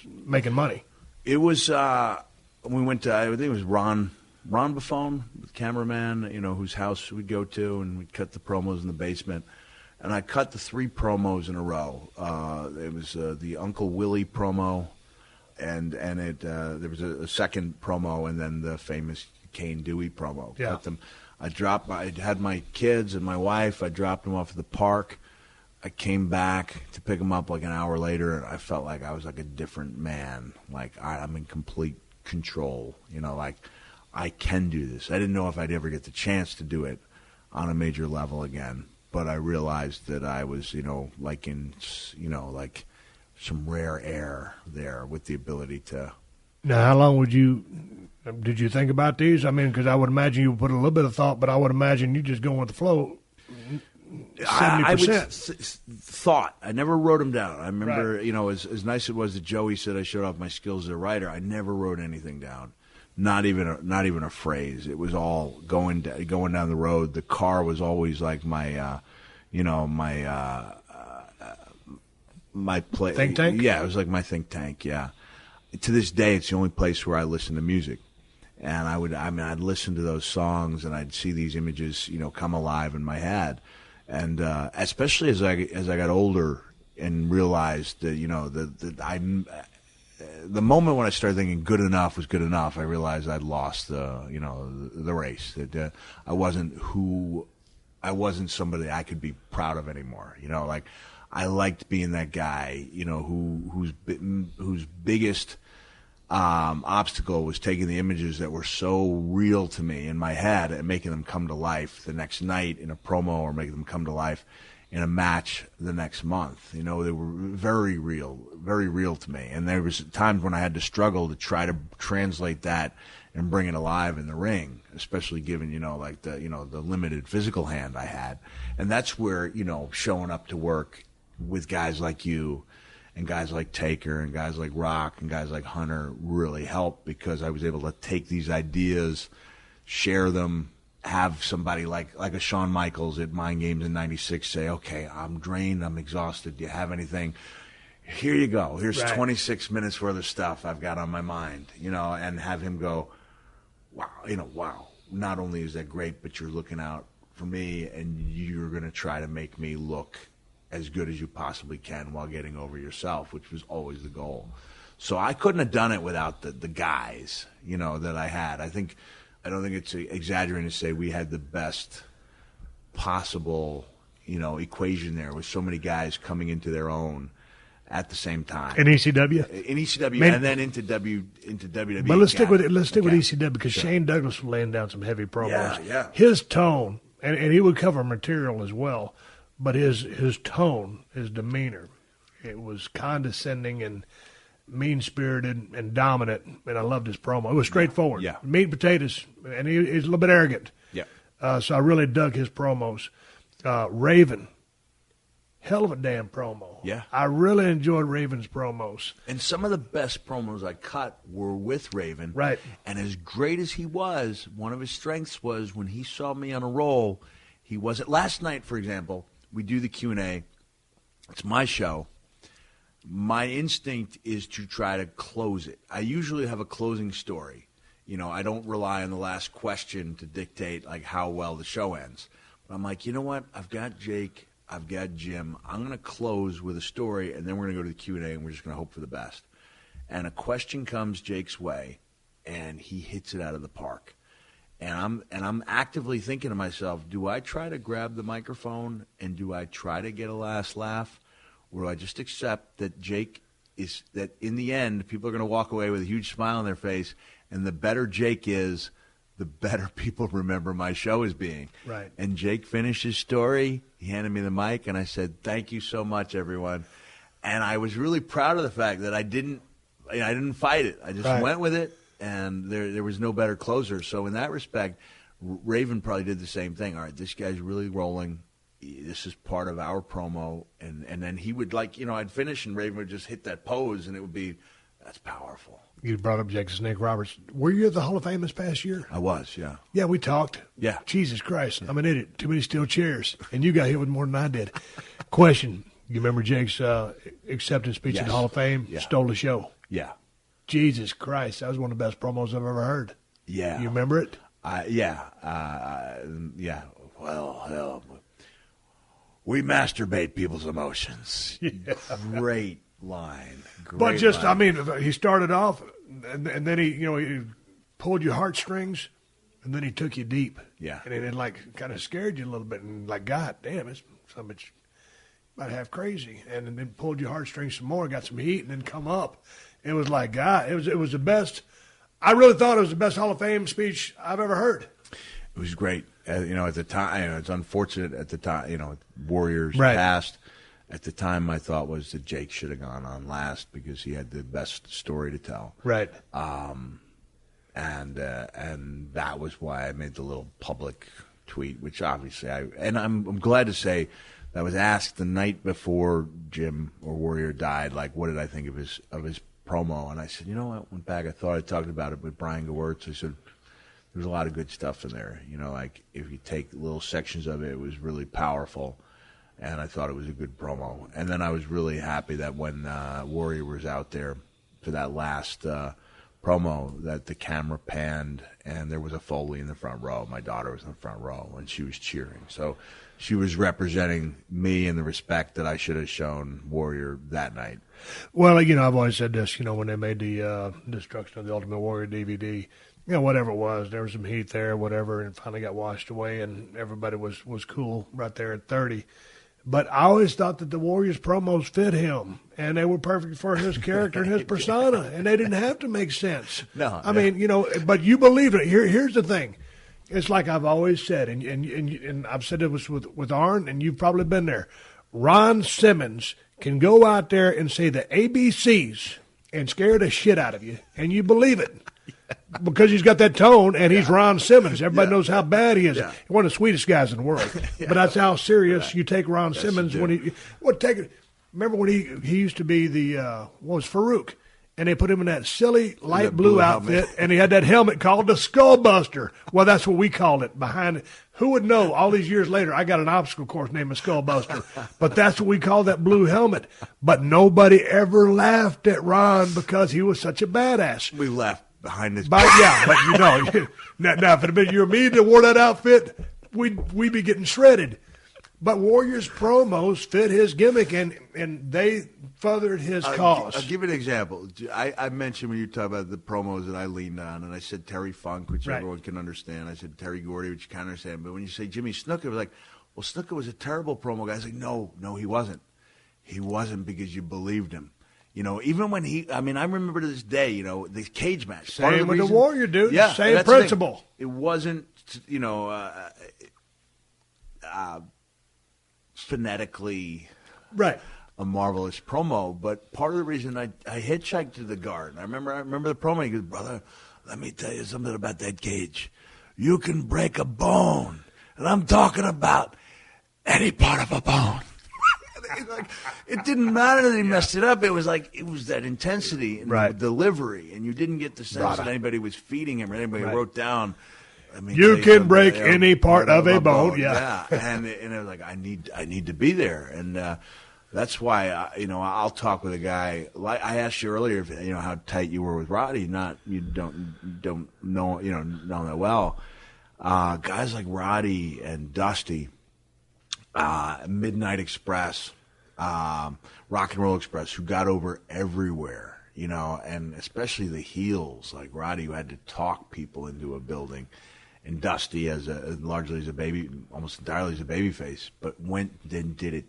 making money. It was, we went to, I think it was Ron Buffone, the cameraman, whose house we'd go to, and we'd cut the promos in the basement. And I cut the 3 promos in a row. It was the Uncle Willie promo, and there was a second promo, and then the famous Kane Dewey promo. Yeah. Cut them. I had my kids and my wife. I dropped them off at the park. I came back to pick them up like an hour later, and I felt like I was like a different man. Like I'm in complete control. Like I can do this. I didn't know if I'd ever get the chance to do it on a major level again, but I realized that I was, like in, like some rare air there with the ability to. Now, how long did you think about these? I mean, because I would imagine you put a little bit of thought, but I would imagine you just going with the flow. 70%. Thought. I never wrote them down. I remember, as nice it was that Joey said I showed off my skills as a writer, I never wrote anything down. Not even a phrase. It was all going down the road. The car was always like my, my play. Think tank? Yeah, it was like my think tank. Yeah. To this day, it's the only place where I listen to music. And I'd listen to those songs, and I'd see these images, come alive in my head. And especially as I got older and realized that, the moment when I started thinking good enough was good enough, I realized I'd lost the race. That I wasn't somebody I could be proud of anymore. Like I liked being that guy, whose biggest obstacle was taking the images that were so real to me in my head and making them come to life the next night in a promo, or making them come to life in a match the next month. They were very real to me. And there was times when I had to struggle to try to translate that and bring it alive in the ring, especially given, the limited physical hand I had. And that's where, showing up to work with guys like you and guys like Taker and guys like Rock and guys like Hunter really helped, because I was able to take these ideas, share them, have somebody like a Shawn Michaels at Mind Games in '96 say, okay, I'm drained, I'm exhausted, do you have anything? Here you go. Here's 26 minutes worth of stuff I've got on my mind, and have him go, wow, not only is that great, but you're looking out for me, and you're going to try to make me look as good as you possibly can while getting over yourself, which was always the goal. So I couldn't have done it without the guys, that I had. I don't think it's exaggerating to say we had the best possible, equation there, with so many guys coming into their own at the same time. In ECW? In ECW, and then into WWE. But let's stick with ECW, because Shane Douglas was laying down some heavy promos. Yeah. His tone, and he would cover material as well, but his tone, his demeanor, it was condescending and mean-spirited and dominant, and I loved his promo. It was straightforward. Yeah. Meat and potatoes, and he's a little bit arrogant. Yeah. So I really dug his promos. Raven, hell of a damn promo. Yeah. I really enjoyed Raven's promos. And some of the best promos I cut were with Raven. Right. And as great as he was, one of his strengths was when he saw me on a roll, he wasn't. Last night, for example, we do the Q&A. It's my show. My instinct is to try to close it. I usually have a closing story. I don't rely on the last question to dictate like how well the show ends. But I'm like, you know what? I've got Jake. I've got Jim. I'm going to close with a story, and then we're going to go to the Q&A, and we're just going to hope for the best. And a question comes Jake's way, and he hits it out of the park. And I'm actively thinking to myself, do I try to grab the microphone and do I try to get a last laugh, or do I just accept that Jake is that in the end people are going to walk away with a huge smile on their face, and the better Jake is, the better people remember my show as being. Right. And Jake finished his story. He handed me the mic, and I said, "Thank you so much, everyone." And I was really proud of the fact that I didn't fight it. I just went with it. And there was no better closer. So in that respect, Raven probably did the same thing. All right, this guy's really rolling. This is part of our promo. And then he would I'd finish and Raven would just hit that pose and it would be, that's powerful. You brought up Jake the Snake Roberts. Were you at the Hall of Fame this past year? I was, yeah. Yeah, we talked. Yeah. Jesus Christ, I'm an idiot. Too many steel chairs. And you got hit with more than I did. Question, you remember Jake's acceptance speech at the Hall of Fame? Yeah. Stole the show. Yeah. Jesus Christ, that was one of the best promos I've ever heard. Yeah. You remember it? Yeah. Yeah. Well, hell, we masturbate people's emotions. Yeah. Great line. Great line. I mean, he started off, and then he pulled your heartstrings, and then he took you deep. Yeah. And it kind of scared you a little bit, and God damn, it's so much, about half crazy. And then pulled your heartstrings some more, got some heat, and then come up. It was like, God, it was the best. I really thought it was the best Hall of Fame speech I've ever heard. It was great. At the time, it's unfortunate at the time, Warriors right. passed. At the time, I thought was that Jake should have gone on last because he had the best story to tell. Right. And that was why I made the little public tweet, which obviously I'm glad to say that I was asked the night before Jim or Warrior died, what did I think of his promo? And I said, I went back, I thought I talked about it with Brian Gewirtz. I said, there's a lot of good stuff in there. If you take little sections of it, it was really powerful. And I thought it was a good promo. And then I was really happy that when Warrior was out there for that last promo, that the camera panned and there was a Foley in the front row. My daughter was in the front row and she was cheering. So she was representing me in the respect that I should have shown Warrior that night. Well, I've always said this, when they made the Destruction of the Ultimate Warrior DVD, whatever it was, there was some heat there, whatever, and it finally got washed away and everybody was cool right there at 30. But I always thought that the Warriors promos fit him, and they were perfect for his character and his persona, and they didn't have to make sense. No. I mean, but you believed it. Here's the thing. It's like I've always said, and I've said it was with Arn, and you've probably been there. Ron Simmons can go out there and say the ABCs and scare the shit out of you, and you believe it. Because he's got that tone, and he's Ron Simmons. Everybody knows how bad he is. Yeah. He's one of the sweetest guys in the world. But that's how serious you take Ron Simmons when he. Remember when he used to be the what was Farouk, and they put him in that silly light blue outfit, and he had that helmet called the Skullbuster. Well, that's what we called it. Behind it, who would know? All these years later, I got an obstacle course named the Skullbuster, but that's what we called that blue helmet. But nobody ever laughed at Ron because he was such a badass. We laughed behind his back. Yeah, but now if it had been you or me that wore that outfit, we'd be getting shredded. But Warriors promos fit his gimmick, and they furthered his cause. I'll give you an example. I mentioned when you talk about the promos that I leaned on, and I said Terry Funk, which everyone can understand. I said Terry Gordy, which you can't understand. But when you say Jimmy Snuka, it was like, well, Snuka was a terrible promo guy. I was like, no, he wasn't. He wasn't because you believed him. Even when I remember to this day, the cage match. Same with the Warrior, dude. Yeah, same principle. It wasn't, phonetically a marvelous promo, but part of the reason I hitchhiked to the Garden, I remember the promo. He goes, brother, let me tell you something about that cage. You can break a bone, and I'm talking about any part of a bone. It didn't matter that he messed it up. It was that intensity and the delivery, and you didn't get the sense that anybody was feeding him or anybody wrote down. You can break any part of a bone. Yeah. And it was like I need to be there, and that's why I'll talk with a guy. Like I asked you earlier, how tight you were with Roddy. You don't know that well. Guys like Roddy and Dusty, Midnight Express, Rock and Roll Express, who got over everywhere, and especially the heels like Roddy, who had to talk people into a building. and Dusty largely as a baby, almost entirely as a babyface, but went and did it,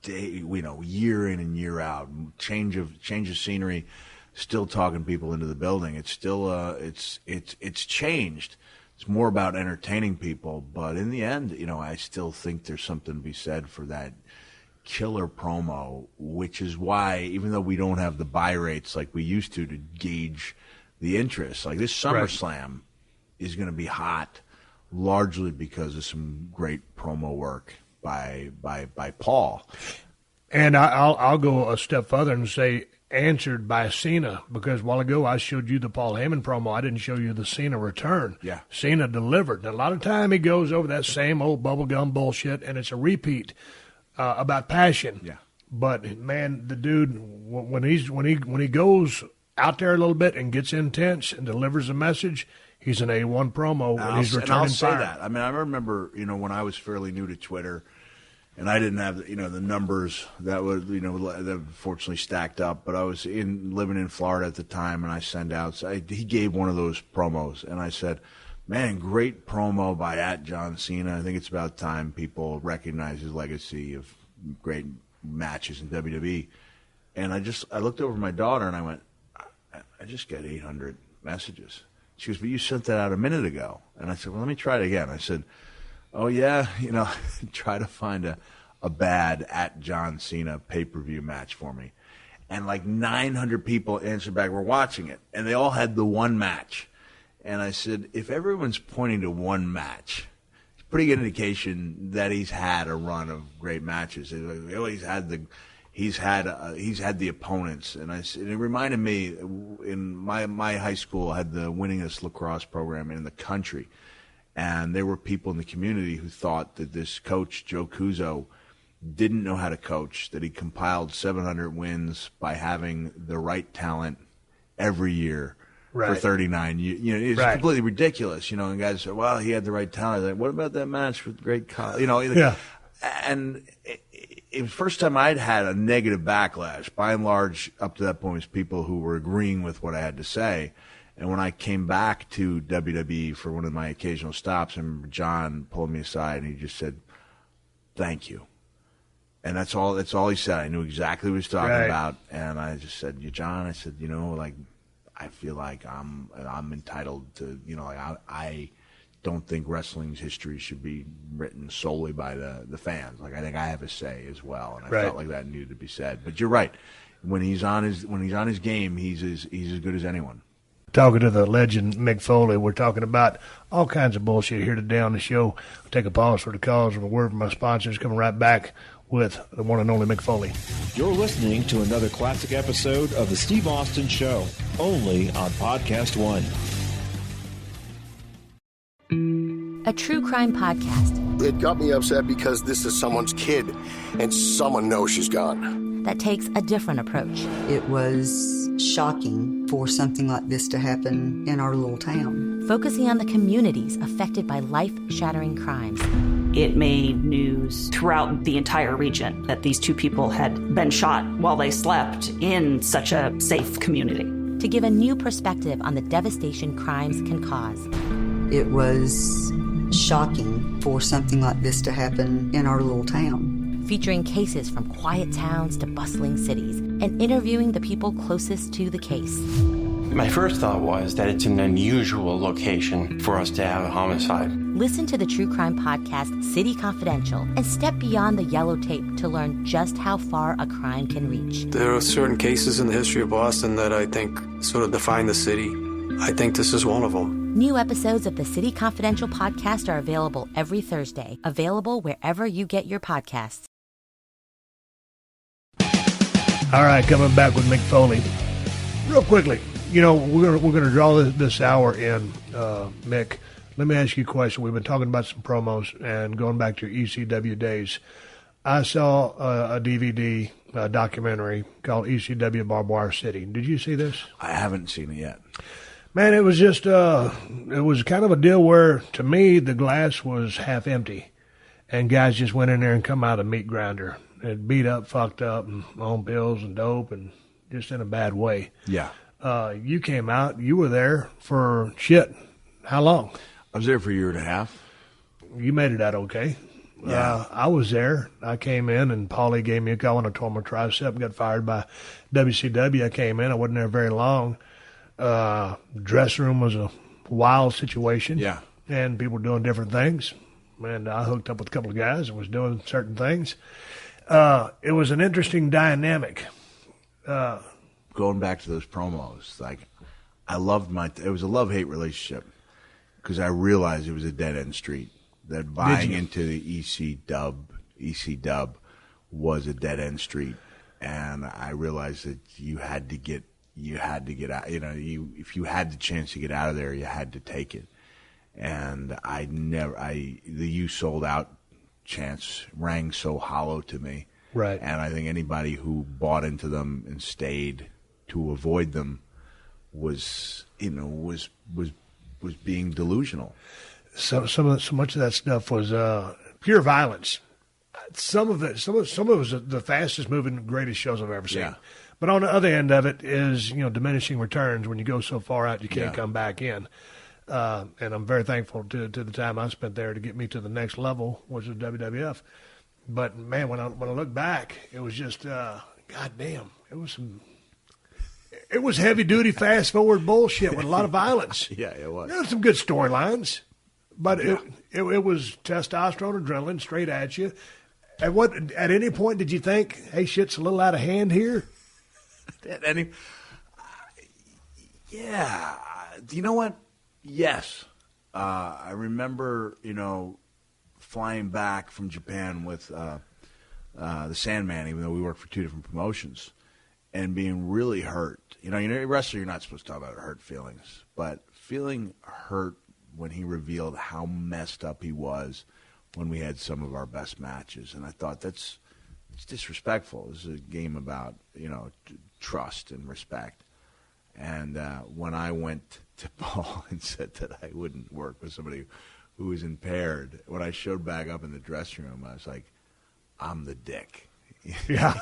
year in and year out, change of scenery, still talking people into the building. It's still it's changed. It's more about entertaining people, but in the end, I still think there's something to be said for that killer promo, which is why, even though we don't have the buy rates like we used to gauge the interest, like this SummerSlam is going to be hot, largely because of some great promo work by Paul. And I'll go a step further and say answered by Cena, because a while ago I showed you the Paul Heyman promo. I didn't show you the Cena return. Yeah. Cena delivered. And a lot of time he goes over that same old bubblegum bullshit, and it's a repeat about passion. Yeah. But man, the dude, when he goes out there a little bit and gets intense and delivers a message, he's an A1 promo, and he's returning I'll say fire. that. I mean, I remember, when I was fairly new to Twitter, and I didn't have, the numbers that would, that fortunately stacked up. But I was living in Florida at the time, and I sent out. He gave one of those promos, and I said, "Man, great promo by @John Cena. I think it's about time people recognize his legacy of great matches in WWE." And I looked over at my daughter, and I went, "I just got 800 messages." She goes, "But you sent that out a minute ago." And I said, "Well, let me try it again." I said, "Oh, yeah, try to find a bad @John Cena pay-per-view match for me." And like 900 people answered back, "We're watching it." And they all had the one match. And I said, if everyone's pointing to one match, it's a pretty good indication that he's had a run of great matches. He's had the opponents. And it reminded me, in my high school had the winningest lacrosse program in the country. And there were people in the community who thought that this coach, Joe Cuso, didn't know how to coach, that he compiled 700 wins by having the right talent every year for 39 years. It's completely ridiculous, and guys say, well, he had the right talent. Like, what about that match with great Kyle? Yeah. And it was the first time I'd had a negative backlash. By and large, up to that point, it was people who were agreeing with what I had to say. And when I came back to WWE for one of my occasional stops, I remember John pulled me aside and he just said, "Thank you." And that's all he said. I knew exactly what he was talking about. And I just said, "Yeah, John," I said, I feel like I'm entitled to, I don't think wrestling's history should be written solely by the fans. Like, I think I have a say as well. And I felt like that needed to be said. But you're right. When he's on his game, he's as good as anyone. Talking to the legend Mick Foley, we're talking about all kinds of bullshit here today on the show. I'll take a pause for the calls and a word from my sponsors. Coming right back with the one and only Mick Foley. You're listening to another classic episode of The Steve Austin Show, only on PodcastOne. A true crime podcast. It got me upset because this is someone's kid, and someone knows she's gone. That takes a different approach. It was shocking for something like this to happen in our little town. Focusing on the communities affected by life-shattering crimes. It made news throughout the entire region that these two people had been shot while they slept in such a safe community. To give a new perspective on the devastation crimes can cause. It was shocking for something like this to happen in our little town. Featuring cases from quiet towns to bustling cities and interviewing the people closest to the case. My first thought was that it's an unusual location for us to have a homicide. Listen to the true crime podcast City Confidential and step beyond the yellow tape to learn just how far a crime can reach. There are certain cases in the history of Boston that I think sort of define the city. I think this is one of them. New episodes of the City Confidential podcast are available every Thursday. Available wherever you get your podcasts. All right, coming back with Mick Foley. Real quickly, we're gonna draw this hour in, Mick. Let me ask you a question. We've been talking about some promos and going back to your ECW days. I saw a DVD documentary called ECW Barbed Wire City. Did you see this? I haven't seen it yet. Man, it was just it was kind of a deal where, to me, the glass was half empty, and guys just went in there and come out a meat grinder and beat up, fucked up, and on pills and dope, and just in a bad way. Yeah. You came out. You were there for shit. How long? I was there for a year and a half. You made it out okay. Yeah. I was there. I came in, and Paulie gave me a call when I tore my tricep and got fired by WCW. I came in. I wasn't there very long. Dressing room was a wild situation. Yeah. And people were doing different things. And I hooked up with a couple of guys and was doing certain things. It was an interesting dynamic. Going back to those promos, like, I loved it was a love-hate relationship because I realized it was a dead-end street. That buying into the EC dub was a dead end street, and I realized that you had to get out. If you had the chance to get out of there, you had to take it. And the "you sold out" chants rang so hollow to me. Right. And I think anybody who bought into them and stayed to avoid them was being delusional. So much of that stuff was pure violence. Some of it was the fastest moving, greatest shows I've ever seen. Yeah. But on the other end of it is, diminishing returns. When you go so far out, you can't come back in. And I'm very thankful to the time I spent there to get me to the next level, which was WWF. But man, when I look back, it was just, goddamn, it was heavy duty, fast forward bullshit with a lot of violence. Yeah, it was. There were some good storylines. But it was testosterone, adrenaline, straight at you. At any point did you think, hey, shit's a little out of hand here? Yeah. Do you know what? Yes. I remember, flying back from Japan with the Sandman, even though we worked for two different promotions, and being really hurt. A wrestler, you're not supposed to talk about hurt feelings, but feeling hurt when he revealed how messed up he was when we had some of our best matches. And I thought, it's disrespectful. This is a game about, trust and respect. And when I went to Paul and said that I wouldn't work with somebody who was impaired, when I showed back up in the dressing room, I was like, I'm the dick. Yeah.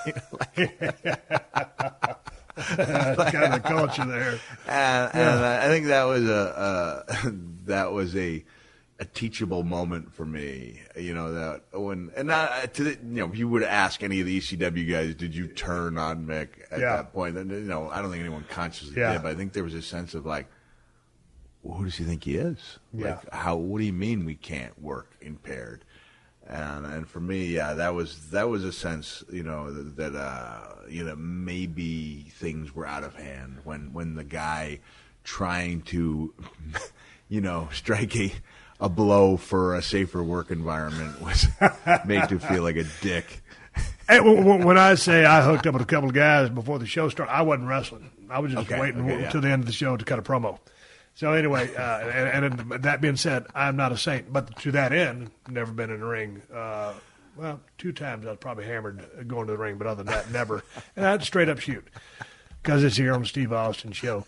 That's kind of the culture there. And I think that was a teachable moment for me. That when if you would ask any of the ECW guys, did you turn on Mick at that point? Then I don't think anyone consciously did, but I think there was a sense of like, well, who does he think he is? Yeah. Like, what do you mean we can't work impaired? And for me, that was a sense, that maybe things were out of hand when the guy trying to, strike a blow for a safer work environment was made to feel like a dick. Hey, when I say I hooked up with a couple of guys before the show started, I wasn't wrestling. I was just waiting until the end of the show to cut a promo. So anyway, and that being said, I'm not a saint. But to that end, never been in the ring. Well, 2 times I was probably hammered going to the ring, but other than that, never. And I'd straight up shoot because it's here on the Steve Austin Show.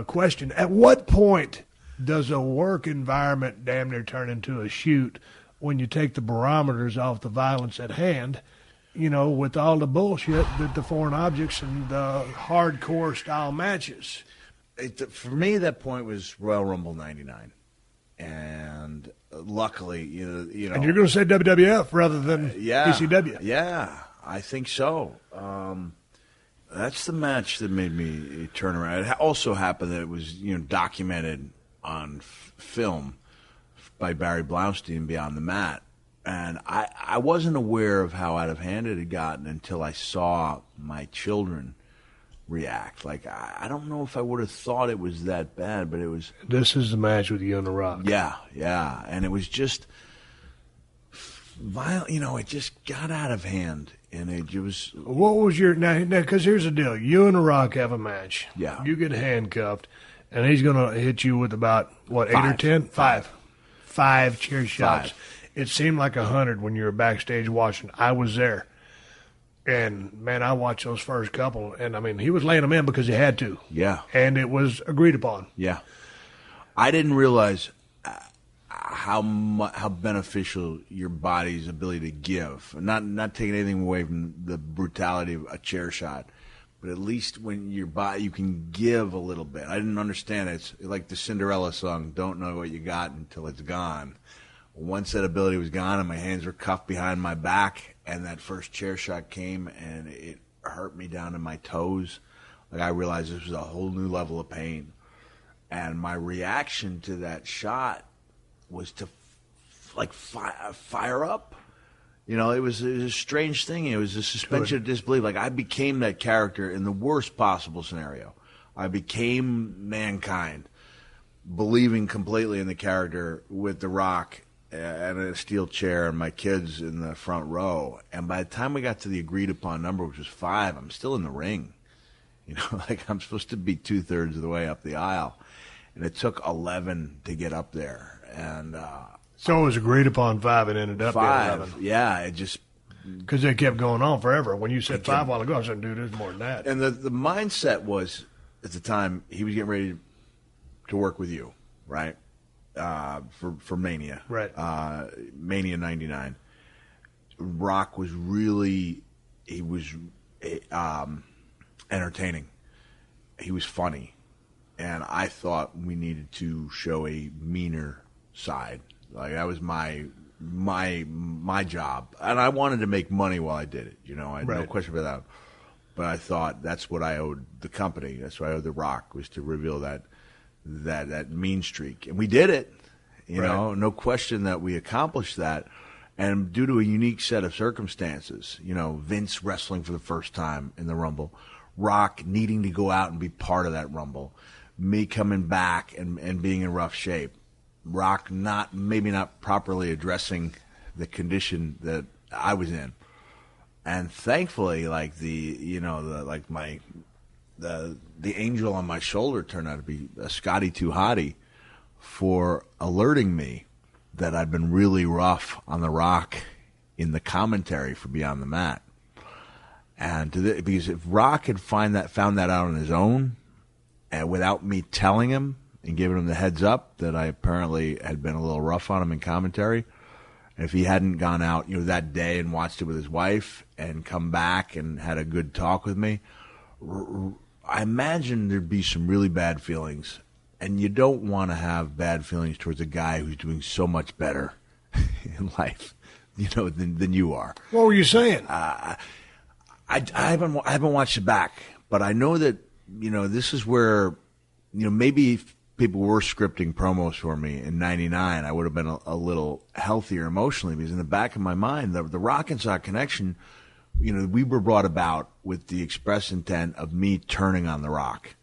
Question, at what point does a work environment damn near turn into a shoot when you take the barometers off the violence at hand, with all the bullshit that the foreign objects and the hardcore style matches? For me, that point was Royal Rumble '99, and luckily, And you're going to say WWF rather than ECW? Yeah, I think so. That's the match that made me turn around. It also happened that it was documented on film by Barry Blaustein Beyond the Mat, and I wasn't aware of how out of hand it had gotten until I saw my children react. Like, I don't know if I would have thought it was that bad, but it was. This is the match with you and The Rock. Yeah, and it was just violent. It just got out of hand, and it was. What was your now? Because here's the deal: you and The Rock have a match. Yeah, you get handcuffed, and he's going to hit you with about what 8 or 10? Five chair shots. It seemed like 100 when you were backstage watching. I was there. And, man, I watched those first couple, and, I mean, he was laying them in because he had to. Yeah. And it was agreed upon. Yeah. I didn't realize how beneficial your body's ability to give. Not taking anything away from the brutality of a chair shot, but at least when you're you can give a little bit. I didn't understand it. It's like the Cinderella song, don't know what you got until it's gone. Once that ability was gone and my hands were cuffed behind my back and that first chair shot came and it hurt me down to my toes, like I realized this was a whole new level of pain. And my reaction to that shot was to fire up. You know, it was a strange thing. It was a suspension of disbelief. Like I became that character in the worst possible scenario. I became Mankind, believing completely in the character with The Rock and a steel chair and my kids in the front row. And by the time we got to the agreed upon number, which was 5, I'm still in the ring. You know, like I'm supposed to be 2/3 of the way up the aisle. And it took 11 to get up there. And so it was agreed upon 5 and ended up at 11. Yeah, it just... Because it kept going on forever. When you said 5 a while ago, I said, dude, there's more than that. And the mindset was, at the time, he was getting ready to work with you, right? For Mania. Right. Mania 99. Rock was really... He was entertaining. He was funny. And I thought we needed to show a meaner side. Like that was my job, and I wanted to make money while I did it. You know, I had no question about that. But I thought that's what I owed the company. That's what I owed The Rock, was to reveal that mean streak, and we did it. You know, no question that we accomplished that. And due to a unique set of circumstances, you know, Vince wrestling for the first time in the Rumble, Rock needing to go out and be part of that Rumble, me coming back and being in rough shape, Rock maybe not properly addressing the condition that I was in, and thankfully, like the angel on my shoulder turned out to be a Scotty Too Hottie for alerting me that I'd been really rough on The Rock in the commentary for Beyond the Mat, and because if Rock had found that out on his own, and without me telling him and giving him the heads up that I apparently had been a little rough on him in commentary, if he hadn't gone out, you know, that day and watched it with his wife and come back and had a good talk with me, I imagine there'd be some really bad feelings. And you don't want to have bad feelings towards a guy who's doing so much better in life, you know, than you are. What were you saying? I haven't watched it back, but I know that, you know, this is where, you know, maybe if people were scripting promos for me in '99, I would have been a little healthier emotionally, because in the back of my mind, the Rock and Sock connection, you know, we were brought about with the express intent of me turning on The Rock.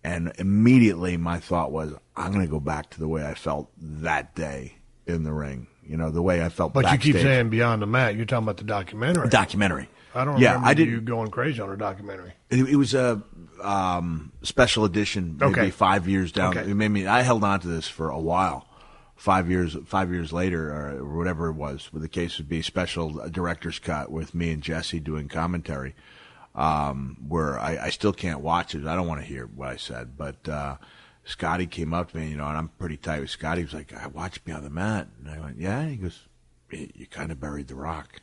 And immediately my thought was, I'm going to go back to the way I felt that day in the ring. You know, the way I felt backstage. But you keep saying Beyond the Mat. You're talking about the documentary. Documentary. I don't remember you going crazy on a documentary. It was a special edition, maybe 5 years down. Okay. I held on to this for a while. 5 years later, or whatever it was, the case would be special director's cut with me and Jesse doing commentary. Where I still can't watch it. I don't want to hear what I said, but Scotty came up to me, you know, and I'm pretty tight with Scotty. He was like, I watched Beyond the Mat. And I went, yeah? He goes, you kind of buried The Rock.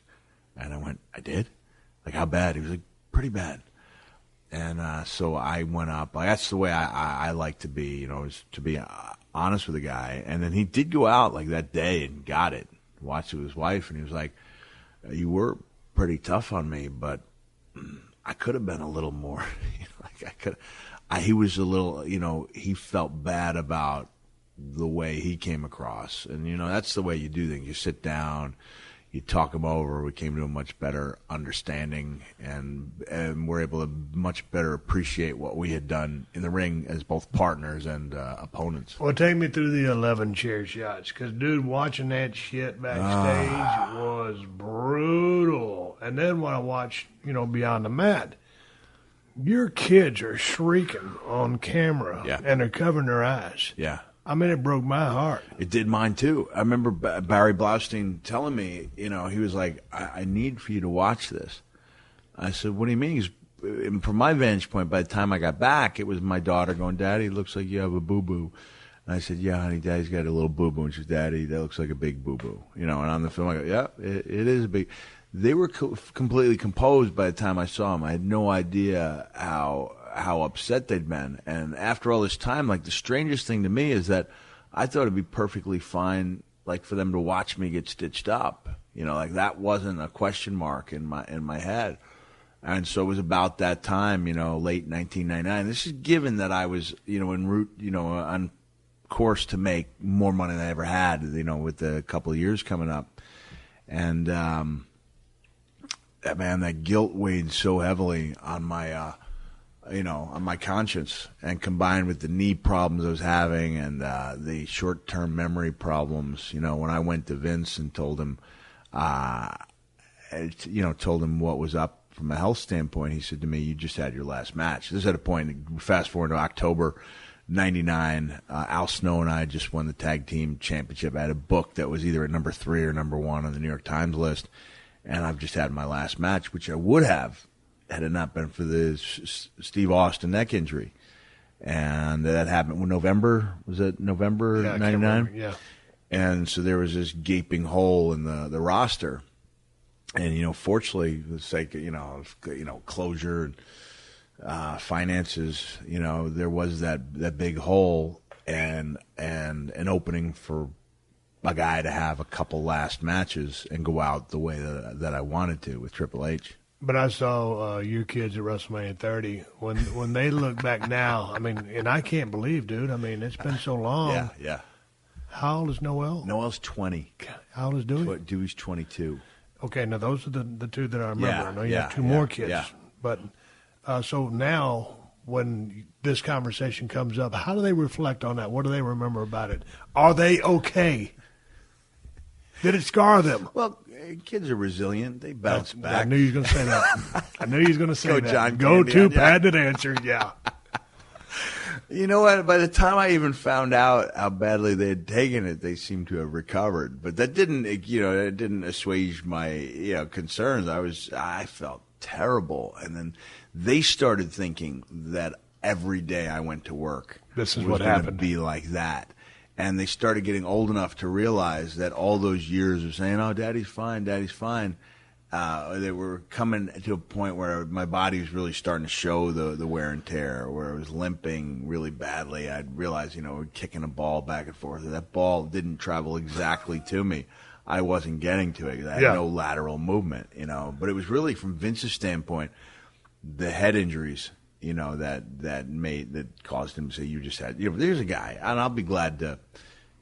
And I went, I did? Like, how bad? He was like, pretty bad. And so I went up. That's the way I like to be, you know, is to be honest with the guy. And then he did go out like that day and got it, watched it with his wife, and he was like, you were pretty tough on me, but I could have been a little more. He was a little, you know, he felt bad about the way he came across. And, you know, that's the way you do things. You sit down, you talk them over. We came to a much better understanding, and we're able to much better appreciate what we had done in the ring as both partners and opponents. Well, take me through the 11 chair shots, because, dude, watching that shit backstage was brutal. And then when I watched, you know, Beyond the Mat, your kids are shrieking on camera, and they're covering their eyes. Yeah. I mean, it broke my heart. It did mine, too. I remember Barry Blaustein telling me, you know, he was like, I need for you to watch this. I said, what do you mean? From my vantage point, by the time I got back, it was my daughter going, Daddy, it looks like you have a boo-boo. And I said, yeah, honey, Daddy's got a little boo-boo. And she said, Daddy, that looks like a big boo-boo. You know, and on the film, I go, yeah, it is a big. They were completely composed by the time I saw them. I had no idea how upset they'd been. And after all this time, like, the strangest thing to me is that I thought it'd be perfectly fine, like, for them to watch me get stitched up. You know, like, that wasn't a question mark in my head. And so it was about that time, you know, late 1999. This is given that I was, you know, en route, you know, on course to make more money than I ever had, you know, with the couple of years coming up. And, man, that guilt weighed so heavily on my, you know, on my conscience, and combined with the knee problems I was having and the short-term memory problems. You know, when I went to Vince and told him, told him what was up from a health standpoint, he said to me, "You just had your last match." This is at a point, fast forward to October '99. Al Snow and I just won the tag team championship. I had a book that was either at number 3 or number 1 on the New York Times list. And I've just had my last match, which I would have had it not been for the Steve Austin neck injury. And that happened in November. Was it November '99? Yeah. And so there was this gaping hole in the roster. And, you know, fortunately, for the sake of, you know, closure and finances, you know, there was that big hole and an opening for a guy to have a couple last matches and go out the way that I wanted to with Triple H. But I saw you kids at WrestleMania 30. When they look back now, I mean, and I can't believe, dude. I mean, it's been so long. Yeah. How old is Noel? Noel's 20. How old is Dewey? Dewey's 22. Okay, now those are the two that I remember. Yeah, I know you have two more kids. Yeah. But so now, when this conversation comes up, how do they reflect on that? What do they remember about it? Are they okay? Did it scar them? Well, kids are resilient. They bounce back. I knew you were going to say that. I knew you was going to say Go, that. John Go Candy, to yeah. patented answer, yeah. You know what? By the time I even found out how badly they had taken it, they seemed to have recovered. But that didn't, it didn't assuage my, concerns. I felt terrible. And then they started thinking that every day I went to work, this is was what gonna happened. Be like that. And they started getting old enough to realize that all those years of saying, "Oh, Daddy's fine, Daddy's fine," they were coming to a point where my body was really starting to show the wear and tear, where I was limping really badly. I'd realize, kicking a ball back and forth. That ball didn't travel exactly to me. I wasn't getting to it. I had no lateral movement, But it was really, from Vince's standpoint, the head injuries, that caused him to say, "You just had." There's a guy, and I'll be glad to,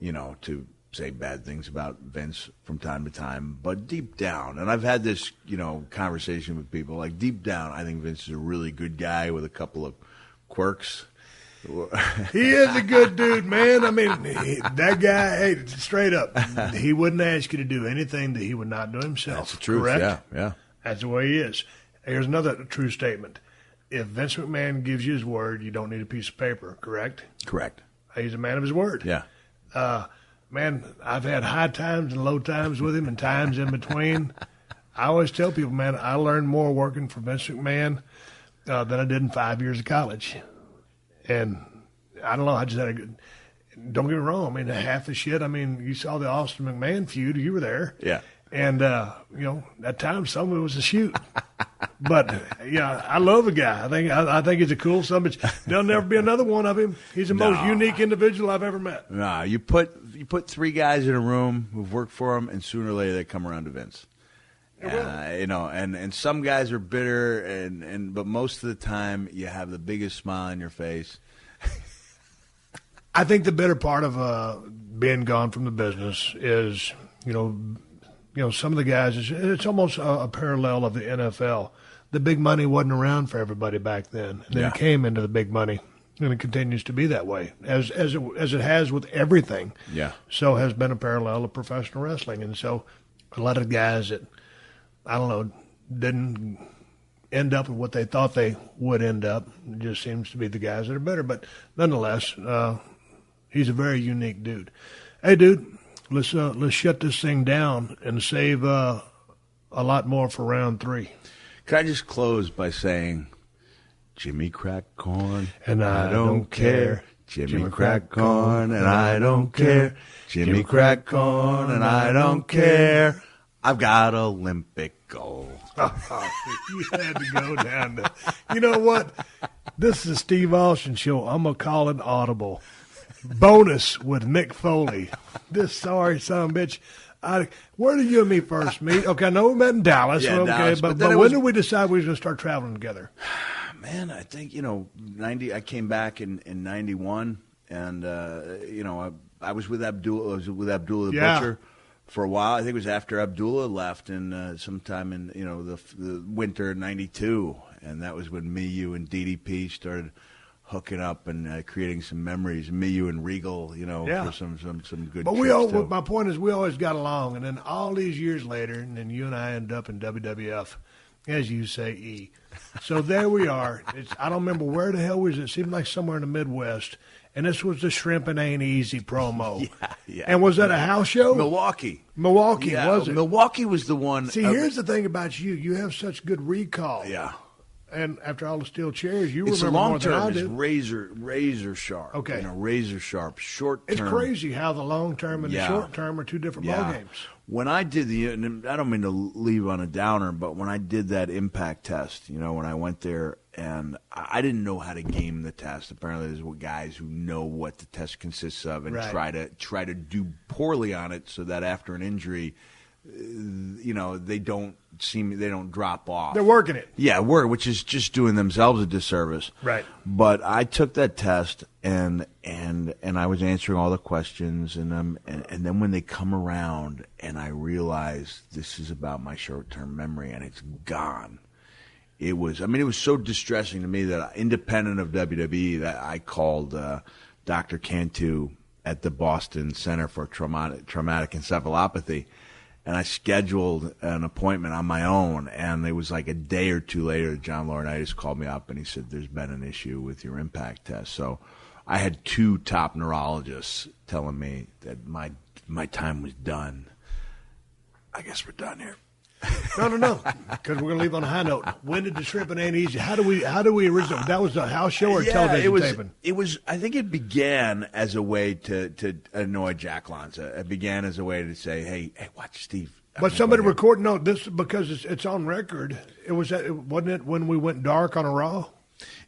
to say bad things about Vince from time to time, but deep down, and I've had this, conversation with people, like, deep down, I think Vince is a really good guy with a couple of quirks. He is a good dude, man. I mean, that guy, hey, straight up, he wouldn't ask you to do anything that he would not do himself. That's the truth, correct? Yeah. That's the way he is. Here's another true statement. If Vince McMahon gives you his word, you don't need a piece of paper, correct? Correct. He's a man of his word. Yeah. Man, I've had high times and low times with him and times in between. I always tell people, man, I learned more working for Vince McMahon than I did in 5 years of college. And I don't know, I just had a good – don't get me wrong. I mean, half the shit, you saw the Austin McMahon feud. You were there. Yeah. And, at times some of it was a shoot. But, I love the guy. I think he's a cool son of a bitch. There'll never be another one of him. He's the most unique individual I've ever met. Nah, you put three guys in a room who've worked for him, and sooner or later they come around to Vince. And some guys are bitter, but most of the time you have the biggest smile on your face. I think the bitter part of being gone from the business is, some of the guys, it's almost a parallel of the NFL. The big money wasn't around for everybody back then. And then it came into the big money, and it continues to be that way, as it has with everything. Yeah. So has been a parallel of professional wrestling. And so a lot of guys that, didn't end up with what they thought they would end up. It just seems to be the guys that are better. But nonetheless, he's a very unique dude. Hey, dude, let's shut this thing down and save a lot more for round 3. Can I just close by saying, Jimmy cracked corn, and I don't care. Jimmy Crack Corn, and I don't care. Jimmy Crack Corn, and I don't care. I've got Olympic gold. You had to go down there. You know what? This is the Steve Austin Show. I'm going to call it audible. Bonus with Mick Foley. This sorry son of a bitch. Where did you and me first meet? Okay, I know we met in Dallas. Yeah, okay, Dallas, but when did we decide we were going to start traveling together? Man, I think, 90. I came back in 91, and, I was with Abdullah. I was with Abdullah the Butcher for a while. I think it was after Abdullah left, and sometime in, the winter of 92, and that was when me, you, and DDP started hooking up and creating some memories. Me, you, and Regal, for some good. But my point is, we always got along, and then all these years later, and then you and I end up in WWF, as you say, E. So there we are. I don't remember where the hell was it. It seemed like somewhere in the Midwest, and this was the Shrimpin' Ain't Easy promo. Yeah. And was that a house show? Milwaukee, was it? Milwaukee was the one. See, here's the thing about you. You have such good recall. Yeah. And after all the steel chairs, you it's remember more than I long did. term. It's razor sharp. Okay. Razor sharp. Short term. It's crazy how the long term and the short term are two different ball games. When I did and I don't mean to leave on a downer, but when I did that impact test, when I went there, and I didn't know how to game the test. Apparently, there's guys who know what the test consists of and try to do poorly on it, so that after an injury, they don't drop off. They're working it. Yeah, which is just doing themselves a disservice. Right. But I took that test and I was answering all the questions and then when they come around and I realized this is about my short-term memory and it's gone. It was so distressing to me that independent of WWE that I called Dr. Cantu at the Boston Center for Traumatic Encephalopathy. And I scheduled an appointment on my own, and it was like a day or two later, John Laurinaitis called me up, and he said, there's been an issue with your impact test. So I had two top neurologists telling me that my time was done. I guess we're done here. No, because we're going to leave on a high note. When did the Shrimpin' Ain't Easy? How do we originally? That was a house show or television taping? It was. I think it began as a way to annoy Jack Lanza. It began as a way to say, "Hey, watch Steve." But somebody recorded. No, this because it's on record. Wasn't it when we went dark on a Raw?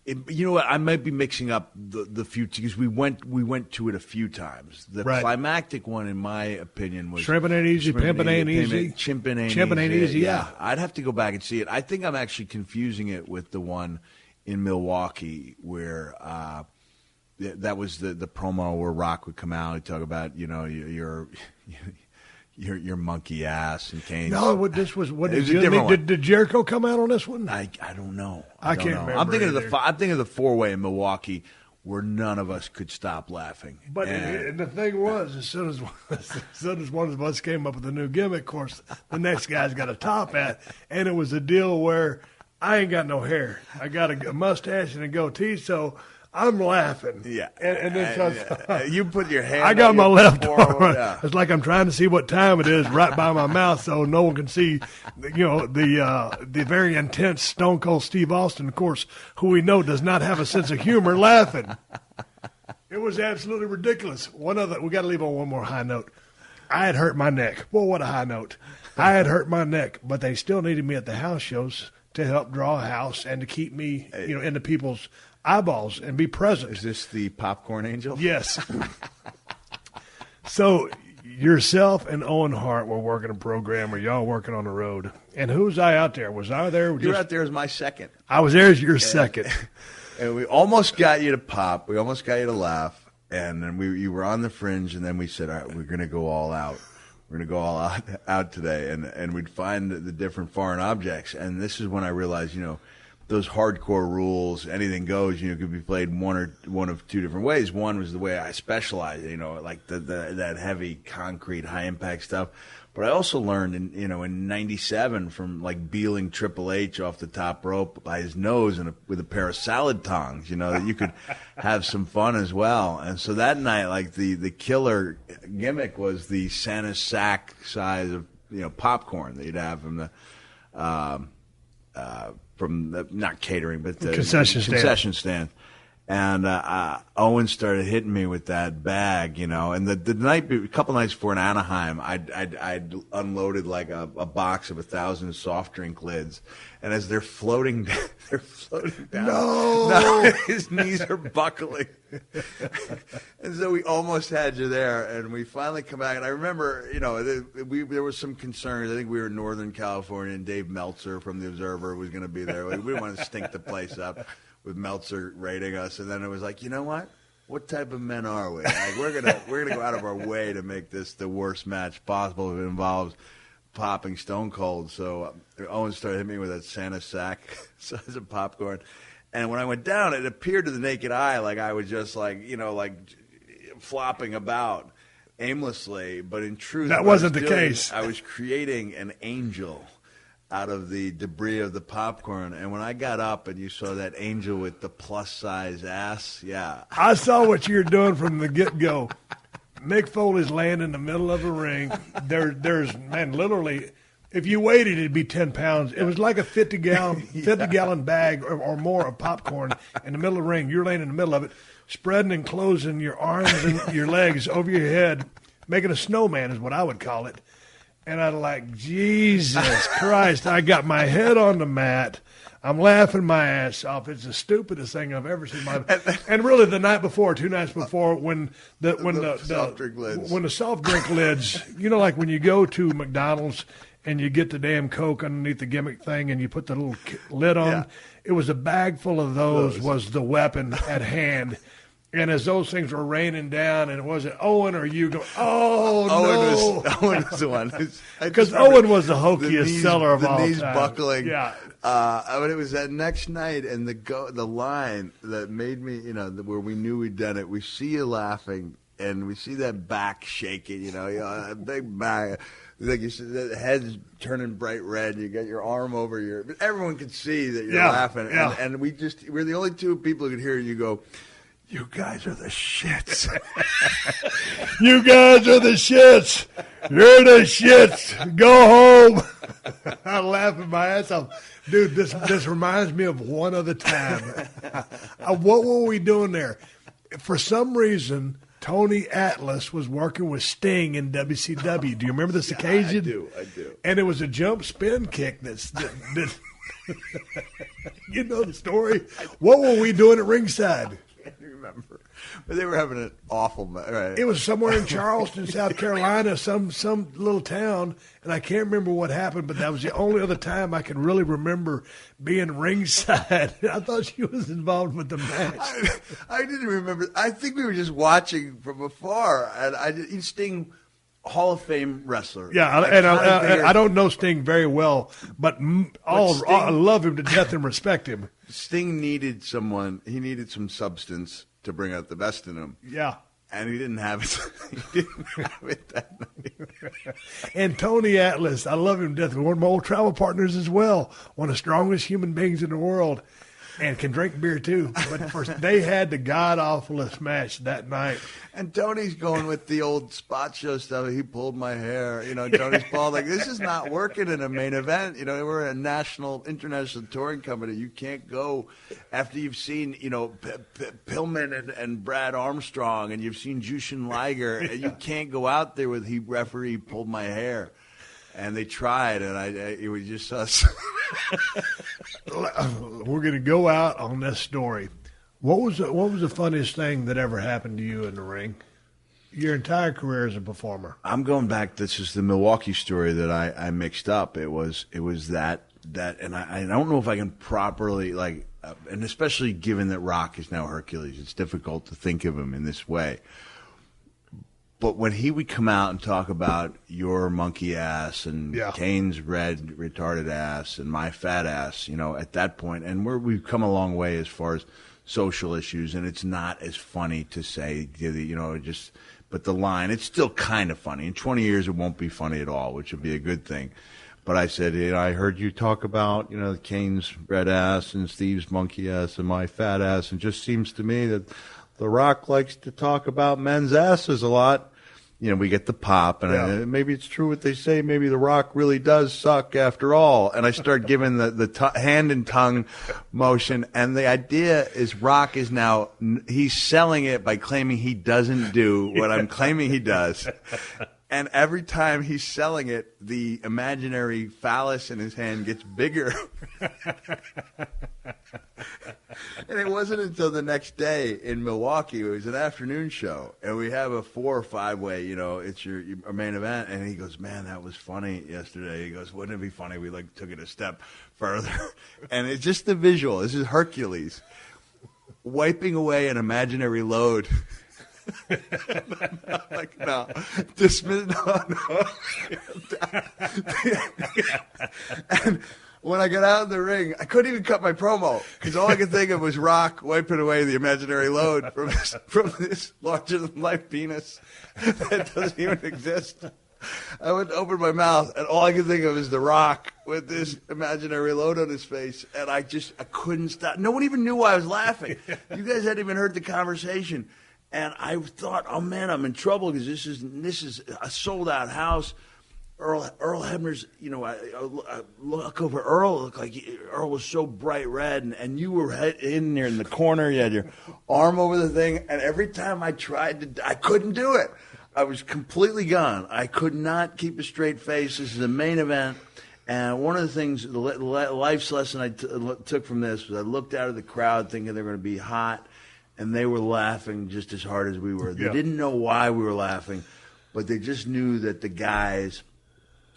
You know what? I might be mixing up the few because we went to it a few times. The climactic one, in my opinion, was Shrimpin' Ain't Easy, Pimpin' Ain't Easy, Chimpin' Ain't Easy. Yeah, I'd have to go back and see it. I think I'm actually confusing it with the one in Milwaukee where that was the promo where Rock would come out and talk about your monkey ass and Kane. No, this was what did Jericho come out on this one? I don't know. I can't remember. I'm thinking of the 4-way in Milwaukee where none of us could stop laughing. But and the thing was, as soon as one of us came up with a new gimmick, of course, the next guy's got a top hat, and it was a deal where I ain't got no hair. I got a mustache and a goatee, so I'm laughing. Yeah. And then you put your hand I got my left arm. Yeah. It's like I'm trying to see what time it is right by my mouth so no one can see, the very intense Stone Cold Steve Austin, of course, who we know does not have a sense of humor, laughing. It was absolutely ridiculous. We got to leave on one more high note. I had hurt my neck. Well, what a high note. I had hurt my neck, but they still needed me at the house shows to help draw a house and to keep me, into people's eyeballs and be present. Is this the Popcorn Angel? Yes. So yourself and Owen Hart were working a program, or y'all working on the road. And who was I out there? Was I there? You were out there as my second. I was there as your second. And we almost got you to pop. We almost got you to laugh. And then you were on the fringe, and then we said, all right, we're going to go all out. We're going to go all out today. And we'd find the different foreign objects. And this is when I realized, those hardcore rules, anything goes, could be played one of two different ways. One was the way I specialized, like that heavy concrete, high impact stuff. But I also learned in '97 from like beeling Triple H off the top rope by his nose with a pair of salad tongs, that you could have some fun as well. And so that night, like the killer gimmick was the Santa sack size of popcorn that you'd have from the not catering, but the concession stand. And Owen started hitting me with that bag, you know. And a couple nights before in Anaheim, I'd unloaded like a box of 1,000 soft drink lids. And as they're floating down. No, his knees are buckling. And so we almost had you there, and we finally come back. And I remember, you know, there was some concerns. I think we were in Northern California, and Dave Meltzer from The Observer was going to be there. We didn't want to stink the place up with Meltzer rating us. And then it was like, you know what type of men are we? Like, we're gonna go out of our way to make this the worst match possible if it involves popping Stone Cold. So Owen started hitting me with that Santa sack size of popcorn. And when I went down, it appeared to the naked eye like I was just like, you know, like flopping about aimlessly. But in truth, that wasn't the case. I was creating an angel out of the debris of the popcorn. And when I got up and you saw that angel with the plus-size ass, yeah. I saw what you were doing from the get-go. Mick Foley's laying in the middle of a ring. There's literally, if you waited, it'd be 10 pounds. It was like a 50-gallon bag or more of popcorn in the middle of the ring. You're laying in the middle of it, spreading and closing your arms and your legs over your head, making a snowman is what I would call it. And I'm like, Jesus Christ, I got my head on the mat. I'm laughing my ass off. It's the stupidest thing I've ever seen in my life. And really, the night before, 2 nights before, when the soft drink lids, you know, like when you go to McDonald's and you get the damn Coke underneath the gimmick thing and you put the little lid on, it was a bag full of those was the weapon at hand. And as those things were raining down, and it wasn't Owen or you go, Owen was the one. Because Owen was the hokiest seller of all time. The knees buckling. Yeah. But it was that next night, and the line that made me, you know, where we knew we'd done it. We see you laughing, and we see that back shaking, you know, a big back. Like you said, the head's turning bright red. You got your arm over your. Everyone could see that you're laughing, and we're the only two people who could hear you go, "You guys are the shits. You guys are the shits. You're the shits. Go home." I'm laughing my ass off. Dude, this reminds me of one other time. What were we doing there? For some reason, Tony Atlas was working with Sting in WCW. Do you remember this occasion? I do. And it was a jump spin kick that you know the story. What were we doing at ringside? I can't remember, but they were having an awful match. Right. It was somewhere in Charleston, South Carolina, some little town, and I can't remember what happened. But that was the only other time I can really remember being ringside. I thought she was involved with the match. I didn't remember. I think we were just watching from afar, and Sting, Hall of Fame wrestler. Yeah, I don't know Sting very well, but I love him to death and respect him. Sting needed someone. He needed some substance to bring out the best in him. Yeah. And he didn't have it. He didn't have it that night. And Tony Atlas, I love him to death. One of my old travel partners as well. One of the strongest human beings in the world. And can drink beer, too. But they had the god-awfulest match that night. And Tony's going with the old spot show stuff. He pulled my hair. You know, Tony's bald. Like, this is not working in a main event. You know, we're a international touring company. You can't go after you've seen, you know, Pillman and Brad Armstrong, and you've seen Jushin Liger. And you can't go out there with referee pulled my hair. And they tried, and it was just us. We're going to go out on this story. What was the funniest thing that ever happened to you in the ring? Your entire career as a performer. I'm going back. This is the Milwaukee story that I mixed up. It was that, and I don't know if I can properly and especially given that Rock is now Hercules, it's difficult to think of him in this way. But when he would come out and talk about your monkey ass and Kane's red retarded ass and my fat ass, you know, at that point, and we've come a long way as far as social issues, and it's not as funny to say, you know, but the line, it's still kind of funny. In 20 years, it won't be funny at all, which would be a good thing. But I said, you know, I heard you talk about, you know, Kane's red ass and Steve's monkey ass and my fat ass, and it just seems to me that The Rock likes to talk about men's asses a lot. we get the pop, and maybe it's true what they say. Maybe The Rock really does suck after all. And I start giving the hand and tongue motion. And the idea is Rock is now, he's selling it by claiming he doesn't do what I'm claiming he does. And every time he's selling it, the imaginary phallus in his hand gets bigger. And it wasn't until the next day in Milwaukee, it was an afternoon show, and we have a 4 or 5-way, it's your main event, and he goes, man, that was funny yesterday. He goes, wouldn't it be funny? We took it a step further. And it's just the visual. This is Hercules wiping away an imaginary load. Like, no, dismiss, no. And when I got out in the ring, I couldn't even cut my promo because all I could think of was Rock wiping away the imaginary load from this larger-than-life penis that doesn't even exist. I went to open my mouth, and all I could think of is The Rock with this imaginary load on his face, and I couldn't stop. No one even knew why I was laughing. You guys hadn't even heard the conversation. And I thought, oh man, I'm in trouble because this is a sold out house. Earl Hebner's, I look over Earl. It looked like Earl was so bright red, and you were in there in the corner. You had your arm over the thing, and every time I tried to, I couldn't do it. I was completely gone. I could not keep a straight face. This is the main event. And one of the things, the life's lesson I took from this was I looked out at the crowd thinking they were going to be hot. And they were laughing just as hard as we were. They didn't know why we were laughing, but they just knew that the guys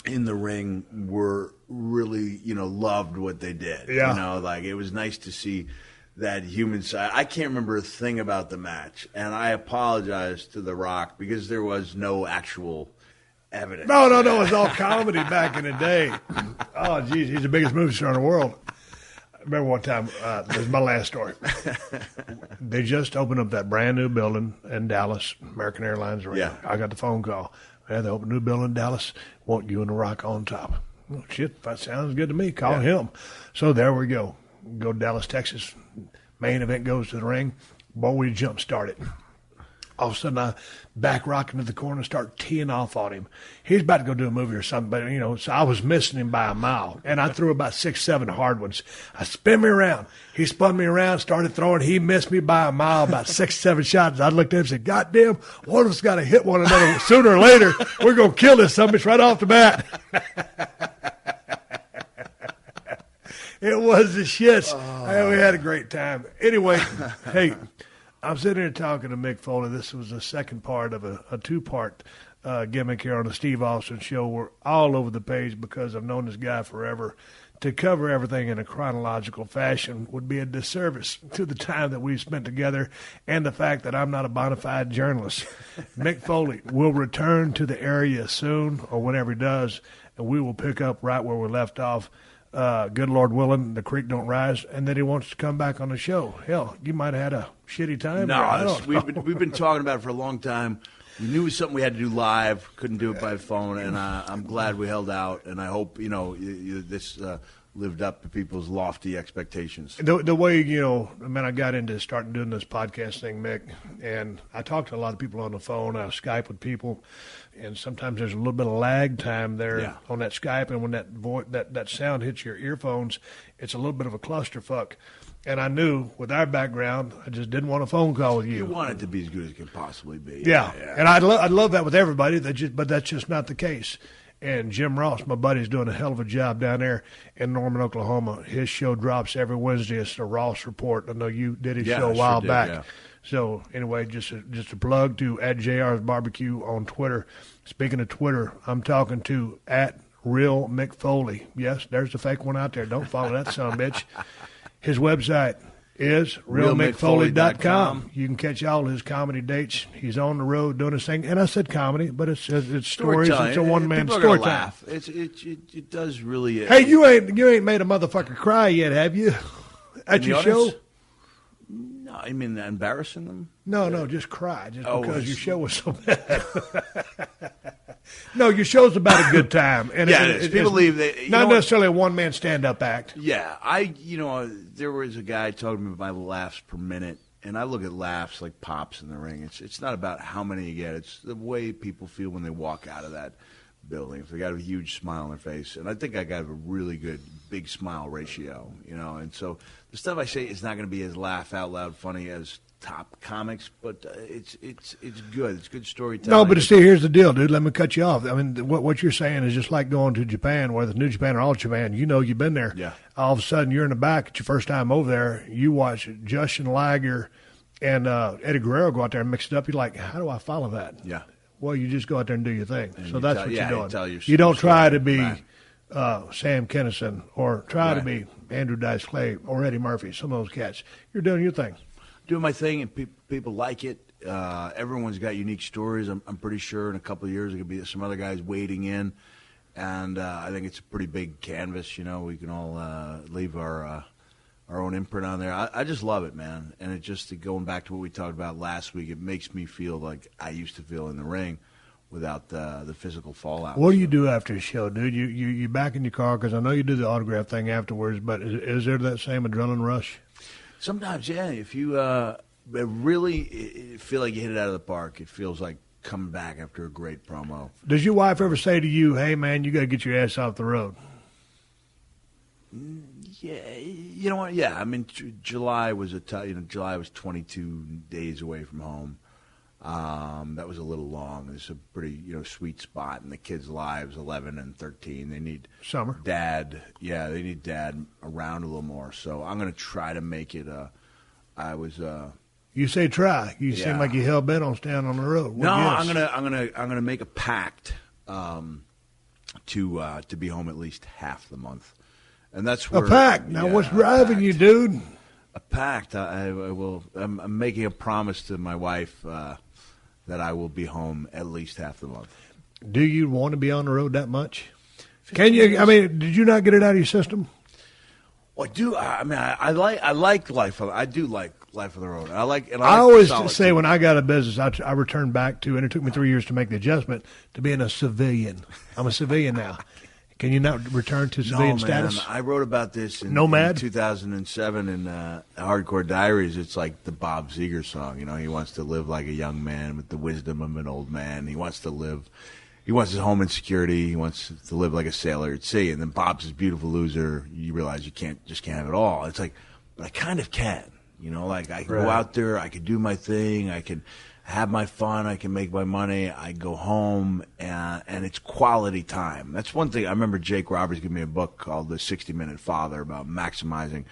in the ring were really, loved what they did. Yeah. It was nice to see that human side. I can't remember a thing about the match, and I apologize to The Rock because there was no actual evidence. No, it was all comedy back in the day. Oh, geez, he's the biggest movie star in the world. I remember one time, this is my last story. They just opened up that brand new building in Dallas, American Airlines Arena. Yeah. I got the phone call. They opened a new building in Dallas. Want you and The Rock on top. Oh, shit, that sounds good to me. Call him. So there we go. Go to Dallas, Texas. Main event goes to the ring. Boy, we jump started. All of a sudden, I back Rock into the corner and start teeing off on him. He's about to go do a movie or something, but, so I was missing him by a mile. And I threw about 6-7 hard ones. I spin me around. He spun me around, started throwing. He missed me by a mile, about 6-7 shots. I looked at him and said, God damn, one of us got to hit one another sooner or later. We're going to kill this son of a bitch right off the bat. It was the shits. Oh. We had a great time. Anyway, hey, I'm sitting here talking to Mick Foley. This was the second part of a 2-part gimmick here on the Steve Austin Show. We're all over the page because I've known this guy forever. To cover everything in a chronological fashion would be a disservice to the time that we've spent together and the fact that I'm not a bona fide journalist. Mick Foley will return to the area soon or whenever he does, and we will pick up right where we left off. Good Lord willing, the creek don't rise, and that he wants to come back on the show. Hell, you might have had a shitty time. No, we've been talking about it for a long time. We knew it was something we had to do live, couldn't do it by phone, and I'm glad we held out, and I hope, this lived up to people's lofty expectations. The way, I got into starting doing this podcast thing, Mick, and I talked to a lot of people on the phone. I Skype with people, and sometimes there's a little bit of lag time there on that Skype, and when that sound hits your earphones, it's a little bit of a clusterfuck. And I knew with our background, I just didn't want a phone call with you. You want it to be as good as it can possibly be. Yeah. And I'd love that with everybody, but that's just not the case. And Jim Ross, my buddy, is doing a hell of a job down there in Norman, Oklahoma. His show drops every Wednesday. It's the Ross Report. I know you did his show a while back. Yeah. So anyway, just a plug to @JR's Barbecue on Twitter. Speaking of Twitter, I'm talking to @Real Mick Foley. Yes, there's the fake one out there. Don't follow that son of a bitch. His website is realmickfoley.com. You can catch all his comedy dates. He's on the road doing his thing. And I said comedy, but it's stories. It's a one-man story time. It does really. Hey, you ain't made a motherfucker cry yet, have you? At your show? No, I mean embarrassing them? No, just cry. Because your show was so bad. No, your show's about a good time. And it is. People believe that. Not necessarily a one-man stand-up act. Yeah. There was a guy talking about my laughs per minute, And I look at laughs like pops in the ring. It's not about how many you get. It's the way people feel when they walk out of that building. If they got a huge smile on their face. And I think I got a really good big smile ratio, you know. And so the stuff I say is not going to be as laugh out loud funny as top comics, but it's good. It's good storytelling. No, but see, here's the deal, dude. Let me cut you off. I mean, what you're saying is just like going to Japan, whether it's New Japan or All Japan. You know, you've been there. Yeah. All of a sudden, you're in the back. It's your first time over there. You watch Justin Liger and Eddie Guerrero go out there and mix it up. You're like, how do I follow that? Yeah. Well, you just go out there and do your thing. And so that's what you're doing. Tell your you don't try to be right. Sam Kinison or try to be Andrew Dice Clay or Eddie Murphy, some of those cats. You're doing your thing. Doing my thing, and people like it. Everyone's got unique stories. I'm pretty sure in a couple of years there could be some other guys wading in, and I think it's a pretty big canvas. You know, we can all leave our own imprint on there. I just love it, man. And it just going back to what we talked about last week. It makes me feel like I used to feel in the ring without the physical fallout. What do you do after a show, dude? You back in your car because I know you do the autograph thing afterwards. But is there that same adrenaline rush? Sometimes, yeah. If you really feel like you hit it out of the park, it feels like coming back after a great promo. Does your wife ever say to you, "Hey, man, you got to get your ass off the road"? Yeah, you know what? Yeah, I mean, July was July was 22 days away from home. That was a little long. It's a pretty sweet spot in the kids' lives, 11 and 13. They need summer dad. Yeah, they need dad around a little more. So I'm going to try to make it. You say try. You seem like you hell bent on staying on the road. No, I'm gonna make a pact to be home at least half the month, and that's where a pact. Now, what's driving you, dude? A pact. I will. I'm making a promise to my wife that I will be home at least half the month. Do you want to be on the road that much? Can you? I mean, did you not get it out of your system? Well, I do. I mean, I like life. I do like life on the road. I always say when I got a business, I returned back to, and it took me 3 years to make the adjustment to being a civilian. I'm a civilian now. Can you not return to civilian status? I wrote about this in 2007 in Hardcore Diaries. It's like the Bob Seger song. You know, he wants to live like a young man with the wisdom of an old man. He wants his home in security. He wants to live like a sailor at sea. And then Bob's this beautiful loser. You realize you can't have it all. It's like, but I kind of can. You know, like I can go out there, I can do my thing, I can have my fun, I can make my money, I go home, and it's quality time. That's one thing. I remember Jake Roberts gave me a book called The 60-Minute Father about maximizing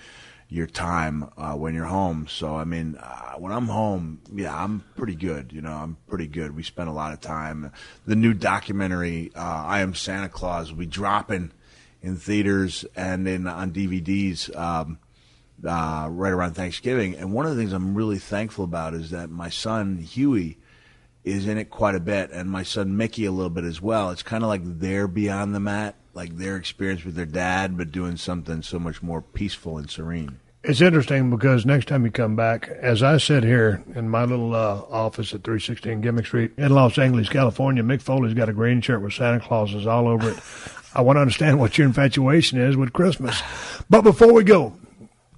your time when you're home. So, I mean, when I'm home, I'm pretty good. You know, I'm pretty good. We spend a lot of time. The new documentary, I Am Santa Claus, will be dropping in theaters and on DVDs right around Thanksgiving. And one of the things I'm really thankful about is that my son, Huey, is in it quite a bit, and my son, Mickey, a little bit as well. It's kind of like they're beyond the mat, like their experience with their dad, but doing something so much more peaceful and serene. It's interesting because next time you come back, as I sit here in my little office at 316 Gimmick Street in Los Angeles, California, Mick Foley's got a green shirt with Santa Clauses all over it. I want to understand what your infatuation is with Christmas. But before we go,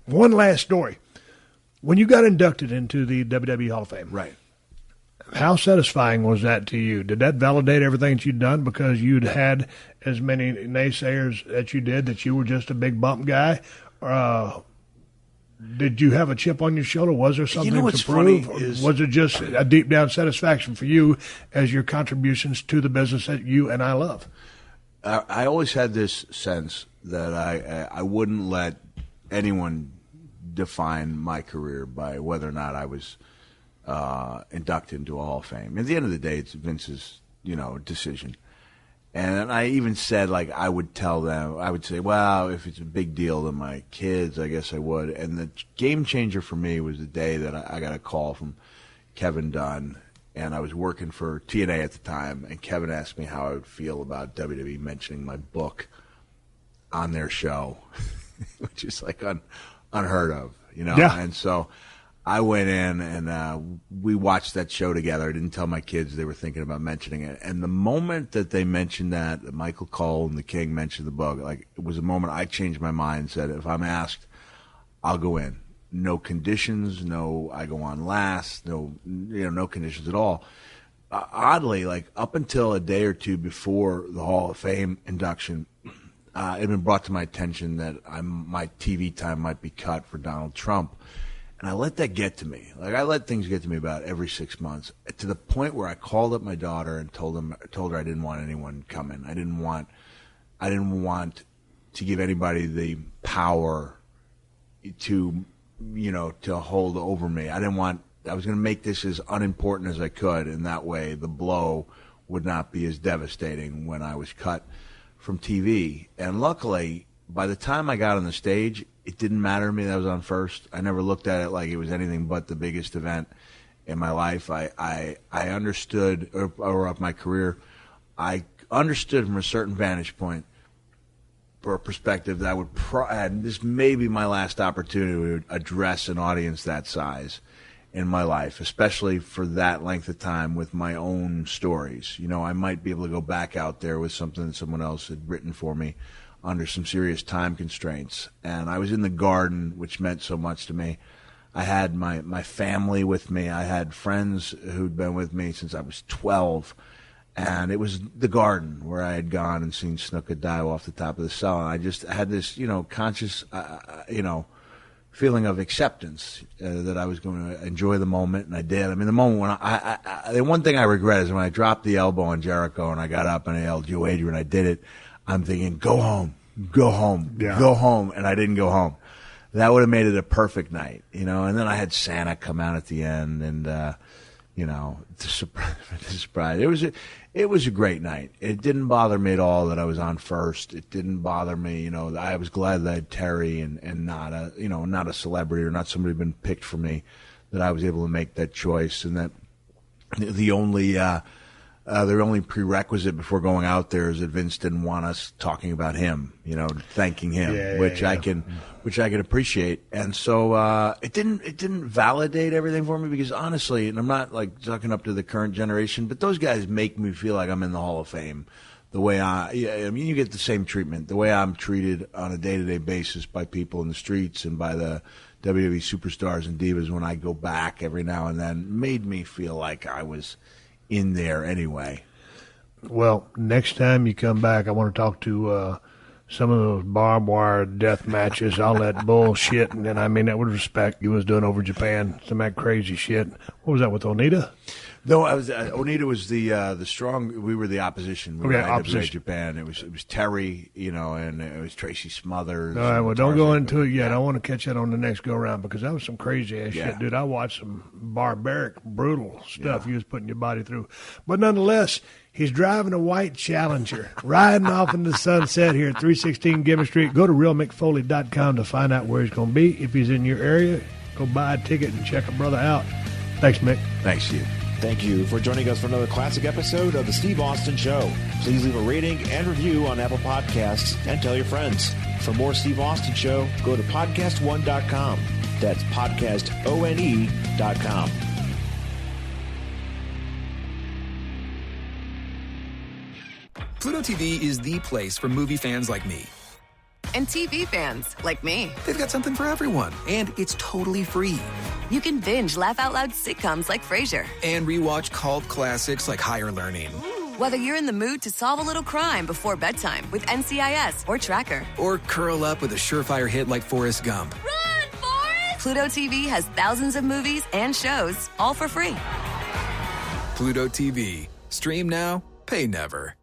one last story. When you got inducted into the WWE Hall of Fame, right? How satisfying was that to you? Did that validate everything that you'd done because you'd had as many naysayers that you did that you were just a big bump guy? Did you have a chip on your shoulder? Was there something to prove? Was it just a deep down satisfaction for you as your contributions to the business that you and I love? I always had this sense that I wouldn't let anyone define my career by whether or not I was inducted into a Hall of Fame. At the end of the day, it's Vince's, decision. And I even said, like, I would tell them, I would say, well, if it's a big deal to my kids, I guess I would. And the game changer for me was the day that I got a call from Kevin Dunn, and I was working for TNA at the time, and Kevin asked me how I would feel about WWE mentioning my book on their show, which is like unheard of, Yeah. And so I went in and we watched that show together. I didn't tell my kids they were thinking about mentioning it. And the moment that they mentioned that Michael Cole and the King mentioned the book, like, it was a moment I changed my mind and said, if I'm asked, I'll go in. no conditions, I go on last, no conditions at all. Oddly, like up until a day or two before the Hall of Fame induction, it had been brought to my attention that my TV time might be cut for Donald Trump. And I let that get to me. Like, I let things get to me about every 6 months, to the point where I called up my daughter and told her I didn't want anyone coming. I didn't want to give anybody the power to hold over me. I was going to make this as unimportant as I could, and that way the blow would not be as devastating when I was cut from TV. And luckily, by the time I got on the stage, it didn't matter to me that I was on first. I never looked at it like it was anything but the biggest event in my life. I understood, or of my career, I understood from a certain vantage point or perspective that and this may be my last opportunity to address an audience that size in my life, especially for that length of time with my own stories. I might be able to go back out there with something that someone else had written for me under some serious time constraints. And I was in the Garden, which meant so much to me. I had my family with me. I had friends who'd been with me since I was 12. And it was the Garden where I had gone and seen Snuka dive off the top of the cell. And I just had this, conscious, feeling of acceptance that I was going to enjoy the moment, and I did. I mean, the moment when the one thing I regret is when I dropped the elbow on Jericho and I got up and I yelled, "You Adrian," I did it. I'm thinking, go home, go home, and I didn't go home. That would have made it a perfect night, And then I had Santa come out at the end, and to surprise. It was a great night. It didn't bother me at all that I was on first. It didn't bother me, I was glad that I had Terry and not a celebrity or not somebody who'd been picked for me, that I was able to make that choice, and that the only prerequisite before going out there is that Vince didn't want us talking about him, thanking him, which I can appreciate. And so it didn't validate everything for me, because honestly, and I'm not like sucking up to the current generation, but those guys make me feel like I'm in the Hall of Fame. The way you get the same treatment, the way I'm treated on a day-to-day basis by people in the streets and by the WWE superstars and divas when I go back every now and then, made me feel like I was in there anyway. Well, next time you come back, I want to talk to some of those barbed wire death matches, all that bullshit, and then I mean that with respect you was doing over Japan, some of that crazy shit. What was that with Onita? No, I was Onita was the strong. We were the opposition. We were opposition. Japan. It was Terry, and it was Tracy Smothers. All right, well, don't go into it yet. I want to catch that on the next go round, because that was some crazy ass shit, dude. I watched some barbaric, brutal stuff you was putting your body through, but nonetheless, he's driving a white Challenger, riding off in the sunset here at 316 Gibbon Street. Go to realmickfoley.com to find out where he's going to be. If he's in your area, go buy a ticket and check a brother out. Thanks, Mick. Thanks, you. Thank you for joining us for another classic episode of The Steve Austin Show. Please leave a rating and review on Apple Podcasts and tell your friends. For more Steve Austin Show, go to PodcastOne.com. That's PodcastOne.com. Pluto TV is the place for movie fans like me. And TV fans like me. They've got something for everyone, and it's totally free. You can binge laugh-out-loud sitcoms like Frasier. And rewatch cult classics like Higher Learning. Whether you're in the mood to solve a little crime before bedtime with NCIS or Tracker. Or curl up with a surefire hit like Forrest Gump. Run, Forrest! Pluto TV has thousands of movies and shows, all for free. Pluto TV. Stream now, pay never.